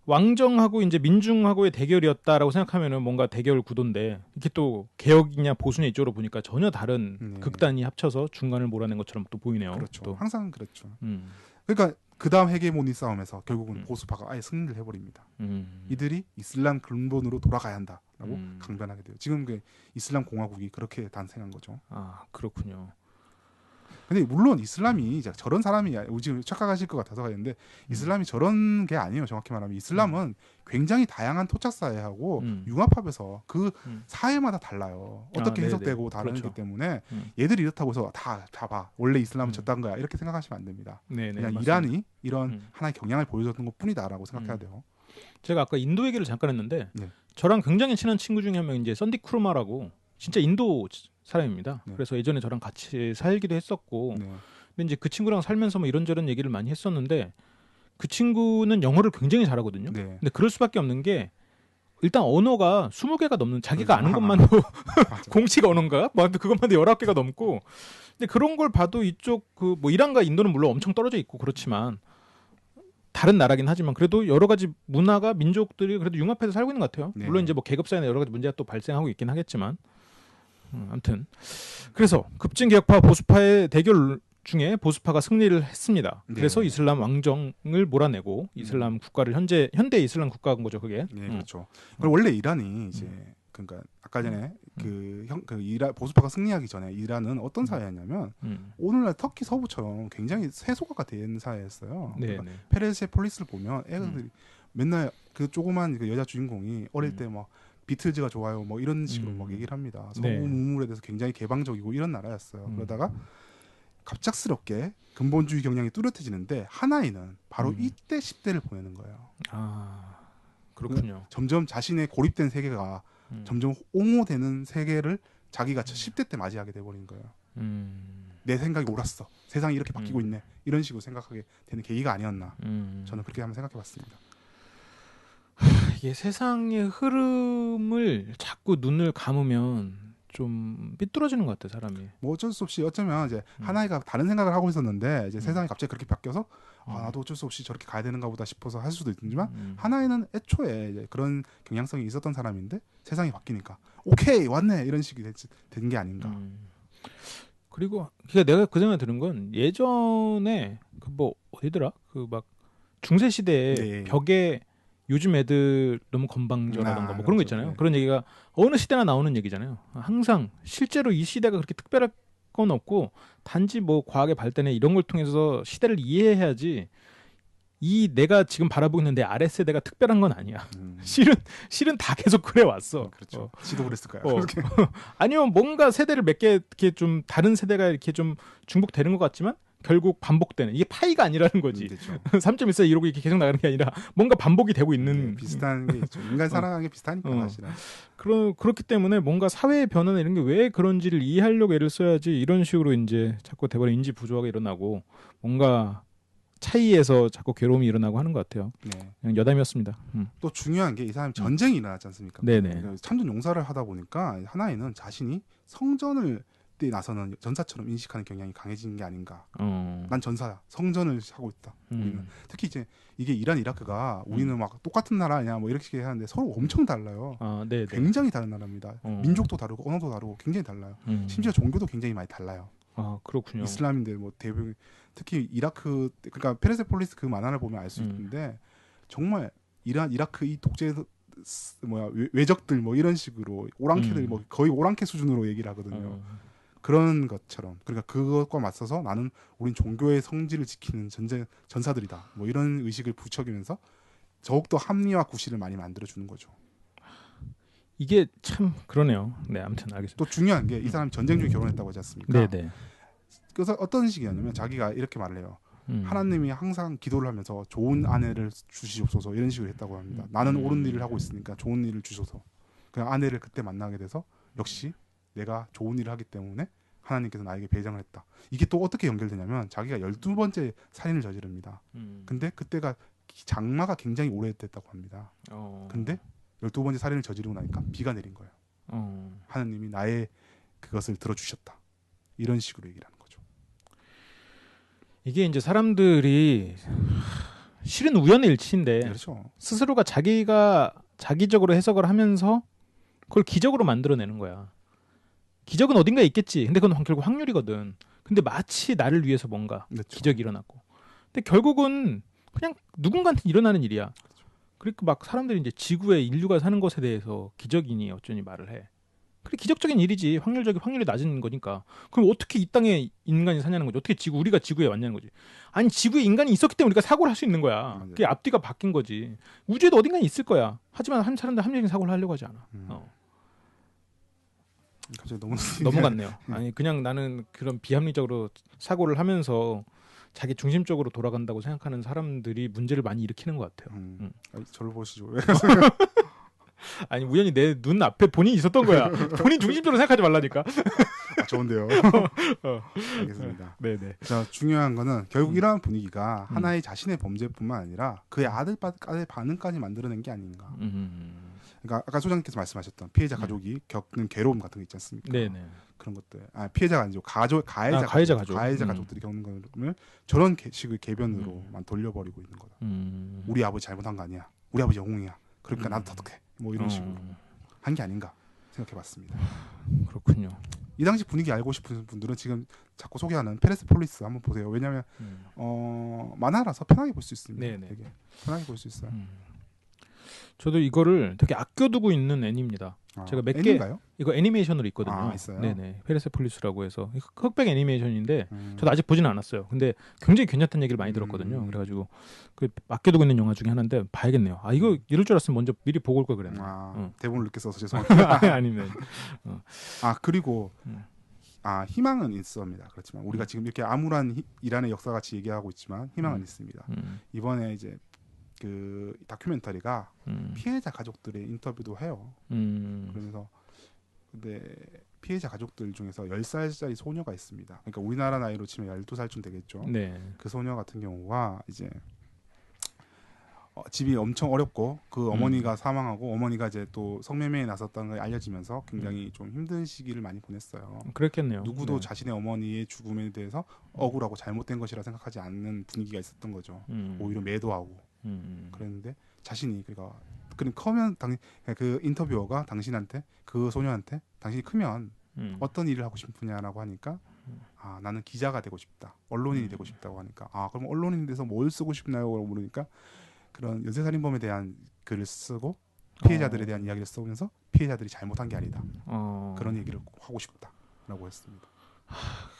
왕정하고 이제 민중하고의 대결이었다라고 생각하면은 뭔가 대결 구도인데 이게 또 개혁이냐 보수냐 이쪽으로 보니까 전혀 다른 극단이 합쳐서 중간을 몰아낸 것처럼 또 보이네요. 그렇죠. 또. 항상 그렇죠. 그러니까 그 다음 헤게모니 싸움에서 결국은 보수파가 아예 승리를 해버립니다. 이들이 이슬람 근본으로 돌아가야 한다라고 강변하게 돼요. 지금 그 이슬람 공화국이 그렇게 탄생한 거죠. 그렇군요. 근데 물론 이슬람이 이제 저런 사람이 지금 착각하실 것 같아서 그랬는데 이슬람이 저런 게 아니에요. 정확히 말하면 이슬람은 굉장히 다양한 토착 사회하고 융합하면서 그 사회마다 달라요. 어떻게 해석되고 다르기 때문에 얘들이 이렇다고 해서 다 봐. 원래 이슬람은 저딴 거야. 이렇게 생각하시면 안 됩니다. 그냥 맞습니다. 이란이 이런 하나의 경향을 보여줬던 것뿐이다라고 생각해야 돼요. 제가 아까 인도 얘기를 잠깐 했는데 저랑 굉장히 친한 친구 중에 한 명 이제 썬디 크루마라고 진짜 인도 사람입니다. 그래서 예전에 저랑 같이 살기도 했었고 근데 이제 그 친구랑 살면서 뭐 이런저런 얘기를 많이 했었는데 그 친구는 영어를 굉장히 잘하거든요. 근데 그럴 수밖에 없는 게 일단 언어가 20개가 넘는 자기가 아는 것만도 공식 언어인가? 뭐 그것만도 19개가 넘고 근데 그런 걸 봐도 이쪽 그 뭐 이란과 인도는 물론 엄청 떨어져 있고 그렇지만 다른 나라긴 하지만 그래도 여러 가지 문화가 민족들이 그래도 융합해서 살고 있는 것 같아요. 물론 이제 뭐 계급 사이나 여러 가지 문제가 또 발생하고 있긴 하겠지만 아무튼 그래서 급진 개혁파 보수파의 대결 중에 보수파가 승리를 했습니다. 그래서 이슬람 왕정을 몰아내고 이슬람 국가를 현대 이슬람 국가인 거죠, 그게. 그렇죠. 원래 이란이 이제 그러니까 아까 전에 보수파가 승리하기 전에 이란은 어떤 사회였냐면 오늘날 터키 서부처럼 굉장히 세속화가 된 사회였어요. 그러니까 페르시아 폴리스를 보면 애들이 맨날 그 조그만 그 여자 주인공이 어릴 때 막 비틀즈가 좋아요. 뭐 이런 식으로 막 얘기를 합니다. 네. 성우물에 대해서 굉장히 개방적이고 이런 나라였어요. 그러다가 갑작스럽게 근본주의 경향이 뚜렷해지는데 하나이는 바로 이때 10대를 보내는 거예요. 아, 그렇군요. 점점 자신의 고립된 세계가 점점 옹호되는 세계를 자기가 10대 때 맞이하게 돼버린 거예요. 내 생각이 옳았어. 세상이 이렇게 바뀌고 있네. 이런 식으로 생각하게 되는 계기가 아니었나. 저는 그렇게 한번 생각해봤습니다. 이게 세상의 흐름을 자꾸 눈을 감으면 좀 삐뚤어지는 것 같아 사람이. 뭐 어쩔 수 없이 어쩌면 이제 하나이가 다른 생각을 하고 있었는데 이제 세상이 갑자기 그렇게 바뀌어서 나도 어쩔 수 없이 저렇게 가야 되는가 보다 싶어서 할 수도 있지만 하나이는 애초에 이제 그런 경향성이 있었던 사람인데 세상이 바뀌니까 오케이 왔네 이런 식이 된 게 아닌가. 그리고 내가 그 생각이 드는 건 예전에 그 뭐 어디더라 그 막 중세 시대에 네. 벽에 요즘 애들 너무 건방져라던가 뭐 그런 거 있잖아요. 네. 그런 얘기가 어느 시대나 나오는 얘기잖아요. 항상 실제로 이 시대가 그렇게 특별할 건 없고 단지 뭐 과학의 발전에 이런 걸 통해서 시대를 이해해야지 이 내가 지금 바라보고 있는 내 아래 세대가 특별한 건 아니야. 실은 다 계속 그래 왔어. 그렇죠. 지도 그랬을까요? 아니면 뭔가 세대를 몇 개 이렇게 좀 다른 세대가 이렇게 좀 중복되는 것 같지만 결국 반복되는 이게 파이가 아니라는 거지. 3.14 이러고 이렇게 계속 나가는 게 아니라 뭔가 반복이 되고 있는 비슷한 게 있죠. 인간 살아가는 게 비슷하니까 사실은. 그렇기 때문에 뭔가 사회의 변화나 이런 게 왜 그런지를 이해하려고 애를 써야지 이런 식으로 이제 자꾸 대부분 인지 부조화가 일어나고 뭔가 차이에서 자꾸 괴로움이 일어나고 하는 것 같아요. 네. 그냥 여담이었습니다. 또 중요한 게 이 사람이 전쟁이 일어났지 않습니까? 네네. 참전 용사를 하다 보니까 하나이는 자신이 성전을 때 나서는 전사처럼 인식하는 경향이 강해진 게 아닌가. 난 전사야. 성전을 하고 있다. 우리는. 특히 이제 이게 이란 이라크가 우리는 막 똑같은 나라 아니야 뭐 이렇게 하는데 서로 엄청 달라요. 굉장히 다른 나라입니다. 민족도 다르고 언어도 다르고 굉장히 달라요. 심지어 종교도 굉장히 많이 달라요. 아 그렇군요. 이슬람인데 뭐 대부분 특히 이라크 그러니까 페르세폴리스 그 만화를 보면 알 수 있는데 정말 이라크 이 독재 외적들 뭐 이런 식으로 오랑캐들 뭐 거의 오랑캐 수준으로 얘기를 하거든요. 그런 것처럼 그러니까 그것과 맞서서 나는 우린 종교의 성질을 지키는 전사들이다. 뭐 이런 의식을 부추기면서 더욱더 합리화 구실을 많이 만들어주는 거죠. 이게 참 그러네요. 네, 아무튼 알겠습니다. 또 중요한 게 이 사람이 전쟁 중에 결혼했다고 하지 않습니까? 네네. 그래서 어떤 식이냐면 자기가 이렇게 말을 해요. 하나님이 항상 기도를 하면서 좋은 아내를 주시옵소서 이런 식으로 했다고 합니다. 나는 옳은 일을 하고 있으니까 좋은 일을 주소서. 그냥 아내를 그때 만나게 돼서 역시 내가 좋은 일을 하기 때문에 하나님께서 나에게 배정을 했다. 이게 또 어떻게 연결되냐면 자기가 12번째 살인을 저지릅니다. 근데 그때가 장마가 굉장히 오래됐다고 합니다. 근데 12번째 살인을 저지르고 나니까 비가 내린 거예요. 하나님이 나의 그것을 들어주셨다. 이런 식으로 얘기를 하는 거죠. 이게 이제 사람들이 실은 우연의 일치인데 그렇죠. 스스로가 자기가 자기적으로 해석을 하면서 그걸 기적으로 만들어내는 거야. 기적은 어딘가에 있겠지. 근데 그건 결국 확률이거든. 근데 마치 나를 위해서 뭔가 그렇죠. 기적이 일어났고. 근데 결국은 그냥 누군가한테 일어나는 일이야. 그러니까 막 사람들이 이제 지구에 인류가 사는 것에 대해서 기적이니 어쩌니 말을 해. 그래 기적적인 일이지. 확률이 낮은 거니까. 그럼 어떻게 이 땅에 인간이 사냐는 거지. 어떻게 우리가 지구에 왔냐는 거지. 아니 지구에 인간이 있었기 때문에 우리가 사고를 할 수 있는 거야. 그게 앞뒤가 바뀐 거지. 우주에도 어딘가에 있을 거야. 하지만 사람들 합리적인 사고를 하려고 하지 않아. 갑자기 너무 넘어갔네요. 아니 그냥 나는 그런 비합리적으로 사고를 하면서 자기 중심적으로 돌아간다고 생각하는 사람들이 문제를 많이 일으키는 것 같아요. 저를 보시죠. 아니 우연히 내 눈 앞에 본인이 있었던 거야. 본인 중심적으로 생각하지 말라니까. 좋은데요. 알겠습니다. 네네. 자 중요한 거는 결국 이러한 분위기가 하나의 자신의 범죄뿐만 아니라 그의 아들 반응까지 만들어낸 게 아닌가. 그러니까 아까 소장님께서 말씀하셨던 피해자 가족이 겪는 괴로움 같은 거 있지 않습니까? 네네. 그런 것들. 피해자가 아니죠. 가해자 가족들이 겪는 거를 저런 식의 개변으로만 돌려버리고 있는 거다. 우리 아버지 잘못한 거 아니야. 우리 아버지 영웅이야. 그러니까 나도 터득해. 뭐 이런 식으로 한 게 아닌가 생각해봤습니다. 그렇군요. 이 당시 분위기 알고 싶은 분들은 지금 자꾸 소개하는 페르세폴리스 한번 보세요. 왜냐하면 만화라서 편하게 볼 수 있습니다. 네네. 되게 편하게 볼 수 있어요. 저도 이거를 되게 아껴두고 있는 애니입니다. 제가 몇 개 이거 애니메이션으로 있거든요. 있어요? 네네. 페르세폴리스라고 해서 흑백 애니메이션인데 저도 아직 보지는 않았어요. 근데 굉장히 괜찮다는 얘기를 많이 들었거든요. 그래가지고 그 아껴두고 있는 영화 중에 하나인데 봐야겠네요. 이거 이럴 줄 알았으면 먼저 미리 보고 올 걸 그랬네. 대본을 늦게 써서 죄송합니다. 아니면 그리고 희망은 있습니다. 그렇지만 우리가 지금 이렇게 암울한 이란의 역사 같이 얘기하고 있지만 희망은 있습니다. 이번에 이제 그 다큐멘터리가 피해자 가족들의 인터뷰도 해요. 그래서 근데 피해자 가족들 중에서 10살짜리 소녀가 있습니다. 그러니까 우리나라 나이로 치면 12살쯤 되겠죠. 네. 그 소녀 같은 경우가 이제 집이 엄청 어렵고 그 어머니가 사망하고 어머니가 이제 또 성매매에 나섰다는 걸 알려지면서 굉장히 좀 힘든 시기를 많이 보냈어요. 그랬겠네요. 누구도 자신의 어머니의 죽음에 대해서 억울하고 잘못된 것이라 생각하지 않는 분위기가 있었던 거죠. 오히려 매도하고 그랬는데 자신이 그러니까 커면 그 인터뷰어가 당신한테 그 소녀한테 당신이 크면 어떤 일을 하고 싶으냐라고 하니까 나는 기자가 되고 싶다. 언론인이 되고 싶다고 하니까 그럼 언론인이 돼서 뭘 쓰고 싶나요? 물으니까 그런 연쇄살인범에 대한 글을 쓰고 피해자들에 대한 이야기를 써오면서 피해자들이 잘못한 게 아니다. 그런 얘기를 하고 싶다라고 했습니다.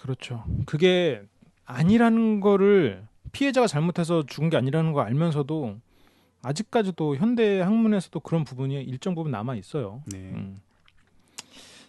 그렇죠. 그게 아니라는 거를 피해자가 잘못해서 죽은 게 아니라는 거 알면서도 아직까지도 현대 학문에서도 그런 부분이 일정 부분 남아 있어요. 네.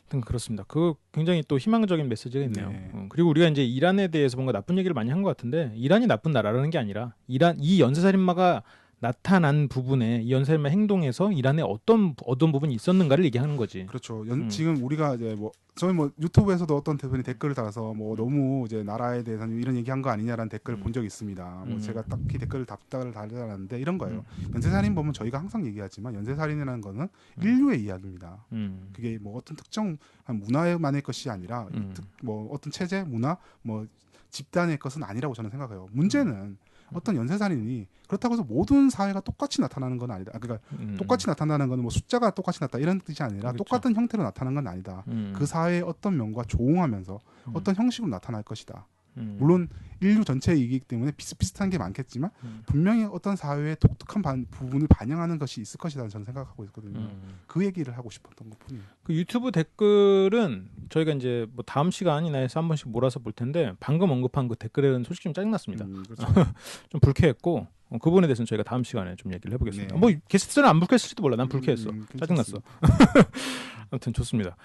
그렇습니다. 그 굉장히 또 희망적인 메시지가 있네요. 네. 그리고 우리가 이제 이란에 대해서 뭔가 나쁜 얘기를 많이 한 것 같은데 이란이 나쁜 나라라는 게 아니라 이 연쇄살인마가 나타난 부분에 이 연쇄살인마 행동에서 이란에 어떤 부분이 있었는가를 얘기하는 거지. 그렇죠. 지금 우리가 이제 저희 유튜브에서도 어떤 대표님 댓글을 달아서 너무 이제 나라에 대해서는 이런 얘기한 거 아니냐라는 댓글을 본 적이 있습니다. 제가 딱히 댓글을 답장을 달지 않았는데 이런 거예요. 연쇄살인범은 저희가 항상 얘기하지만 연쇄살인이라는 거는 인류의 이야기입니다. 그게 어떤 특정 문화만의 것이 아니라 어떤 체제, 문화, 집단의 것은 아니라고 저는 생각해요. 문제는 어떤 연쇄살인이 그렇다고 해서 모든 사회가 똑같이 나타나는 건 아니다. 그러니까 똑같이 나타나는 건 숫자가 똑같이 나타 이런 뜻이 아니라 그렇죠. 똑같은 형태로 나타나는 건 아니다. 그 사회의 어떤 면과 조응하면서 어떤 형식으로 나타날 것이다. 물론 인류 전체이기 때문에 비슷비슷한 게 많겠지만 분명히 어떤 사회의 독특한 부분을 반영하는 것이 있을 것이다 저는 생각하고 있거든요. 그 얘기를 하고 싶었던 것뿐이에요. 그 유튜브 댓글은 저희가 이제 다음 시간이나 해서 한 번씩 몰아서 볼 텐데 방금 언급한 그 댓글은 솔직히 좀 짜증났습니다. 그렇죠. 좀 불쾌했고 그 부분에 대해서는 저희가 다음 시간에 좀 얘기를 해보겠습니다. 네. 게스트는 안 불쾌했을지도 몰라. 난 불쾌했어. 짜증났어. 아무튼 좋습니다.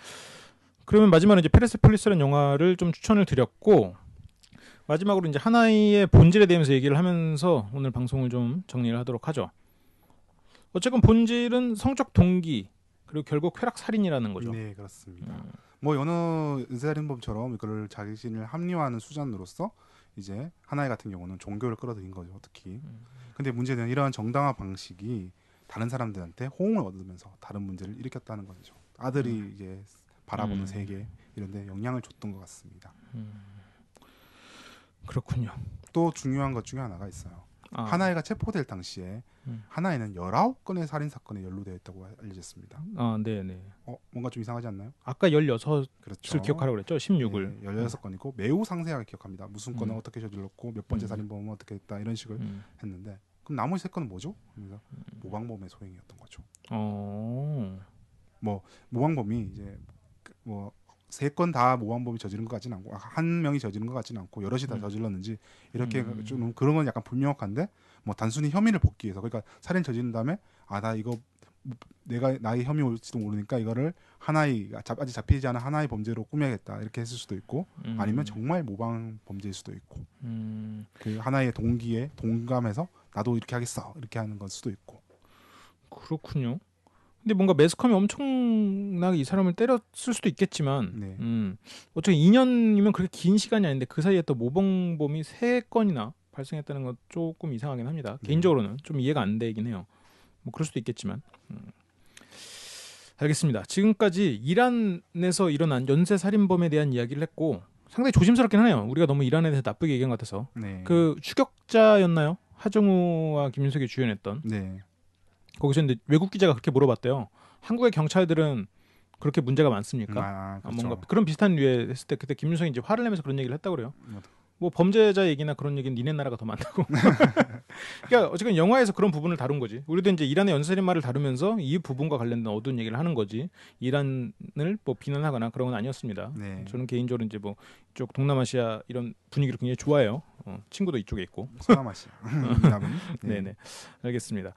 그러면 마지막으로 이제 페르세폴리스라는 영화를 좀 추천을 드렸고 마지막으로 이제 하나의 본질에 대해서 얘기를 하면서 오늘 방송을 좀 정리를 하도록 하죠. 어쨌건 본질은 성적 동기 그리고 결국 쾌락살인이라는 거죠. 네, 그렇습니다. 여느 연쇄살인범처럼 이거를 자신을 합리화하는 수단으로서 이제 하나의 같은 경우는 종교를 끌어들인 거죠, 특히. 근데 문제는 이러한 정당화 방식이 다른 사람들한테 호응을 얻으면서 다른 문제를 일으켰다는 거죠. 아들이 이제 바라보는 세계 이런데 영향을 줬던 것 같습니다. 그렇군요. 또 중요한 것 중에 하나가 있어요. 하나이가 체포될 당시에 하나이는 19건의 살인 사건에 연루되어 있다고 알려졌습니다. 네네. 뭔가 좀 이상하지 않나요? 아까 16을 그렇죠. 기억하라고 그랬죠? 16을. 네, 16건이고 매우 상세하게 기억합니다. 무슨 건은 어떻게 저질렀고 몇 번째 살인범은 어떻게 했다 이런 식을 했는데 그럼 나머지 3건은 뭐죠? 그래서 모방범의 소행이었던 거죠. 모방범이 이제 3건 다 모방범이 저지른 것 같지는 않고 한 명이 저지른 것 같지는 않고 여럿이 다 저질렀는지 이렇게 좀 그런 건 약간 불명확한데 단순히 혐의를 벗기 위해서 그러니까 살인 저지른 다음에 나 이거 내가 나의 혐의 올지도 모르니까 이거를 하나의 아직 잡히지 않은 하나의 범죄로 꾸며야겠다 이렇게 했을 수도 있고 아니면 정말 모방 범죄일 수도 있고 그 하나의 동기에 동감해서 나도 이렇게 하겠어 이렇게 하는 걸 수도 있고. 그렇군요. 근데 뭔가 매스컴이 엄청나게 이 사람을 때렸을 수도 있겠지만 어차피 2년이면 그렇게 긴 시간이 아닌데 그 사이에 또 모방범이 3건이나 발생했다는 건 조금 이상하긴 합니다. 개인적으로는 좀 이해가 안 되긴 해요. 그럴 수도 있겠지만 알겠습니다. 지금까지 이란에서 일어난 연쇄살인범에 대한 이야기를 했고 상당히 조심스럽긴 하네요. 우리가 너무 이란에 대해서 나쁘게 얘기한 것 같아서. 그 추격자였나요? 하정우와 김윤석이 주연했던. 거기서 근데 외국 기자가 그렇게 물어봤대요. 한국의 경찰들은 그렇게 문제가 많습니까? 그렇죠. 뭔가 그런 비슷한 류에 했을 때 그때 김윤석이 이제 화를 내면서 그런 얘기를 했다고 그래요. 뭐 범죄자 얘기나 그런 얘기는 니네 나라가 더 많다고. 그러니까 어쨌든 영화에서 그런 부분을 다룬 거지. 우리도 이제 이란의 연쇄살인마를 다루면서 이 부분과 관련된 어두운 얘기를 하는 거지. 이란을 뭐 비난하거나 그런 건 아니었습니다. 네. 저는 개인적으로 이제 뭐 이쪽 동남아시아 이런 분위기를 굉장히 좋아해요. 친구도 이쪽에 있고. 서남아시아. 네. 네네. 알겠습니다.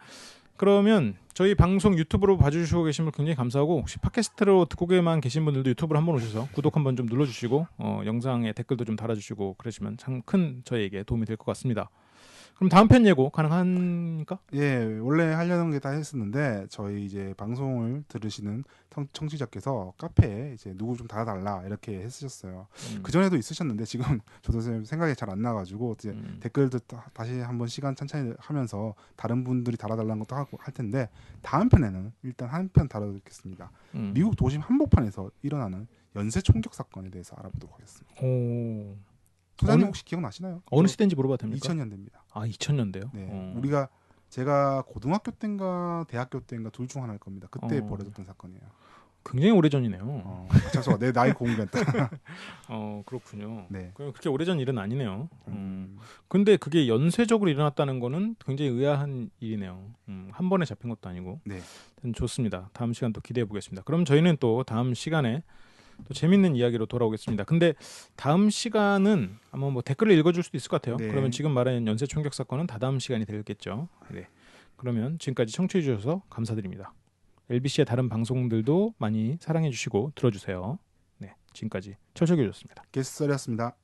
그러면 저희 방송 유튜브로 봐주시고 계신 분 굉장히 감사하고 혹시 팟캐스트로 듣고 계신 분들도 유튜브로 한번 오셔서 구독 한번 좀 눌러주시고 영상에 댓글도 좀 달아주시고 그러시면 참 큰 저희에게 도움이 될 것 같습니다. 그럼 다음 편 예고 가능합니까? 예, 원래 하려는 게 다 했었는데 저희 이제 방송을 들으시는 청취자께서 카페에 이제 누구 좀 달아달라 이렇게 했으셨어요. 그 전에도 있으셨는데 지금 저도 생각이 잘 안 나가지고 이제 댓글도 다시 한번 시간 천천히 하면서 다른 분들이 달아달라는 것도 하고 할 텐데 다음 편에는 일단 한 편 다뤄듣겠습니다. 미국 도심 한복판에서 일어나는 연쇄 총격 사건에 대해서 알아보도록 하겠습니다. 오. 소장님 혹시 기억나시나요? 어느 시대인지 물어봐도 됩니까? 2000년대입니다. 아 2000년대요? 네, 제가 고등학교 때인가 대학교 때인가 둘 중 하나일 겁니다. 그때 벌어졌던 사건이에요. 굉장히 오래전이네요. 잠시만 내 나이 공개했다. 그렇군요. 네. 그렇게 오래전 일은 아니네요. 근데 그게 연쇄적으로 일어났다는 거는 굉장히 의아한 일이네요. 한 번에 잡힌 것도 아니고. 네. 좋습니다. 다음 시간 또 기대해 보겠습니다. 그럼 저희는 또 다음 시간에 또 재밌는 이야기로 돌아오겠습니다. 근데 다음 시간은 아마 뭐 댓글을 읽어줄 수도 있을 것 같아요. 네. 그러면 지금 말하는 연쇄 총격 사건은 다다음 시간이 되겠죠. 네. 그러면 지금까지 청취해 주셔서 감사드립니다. LBC의 다른 방송들도 많이 사랑해 주시고 들어주세요. 네, 지금까지 철석이었습니다. 게스트였습니다.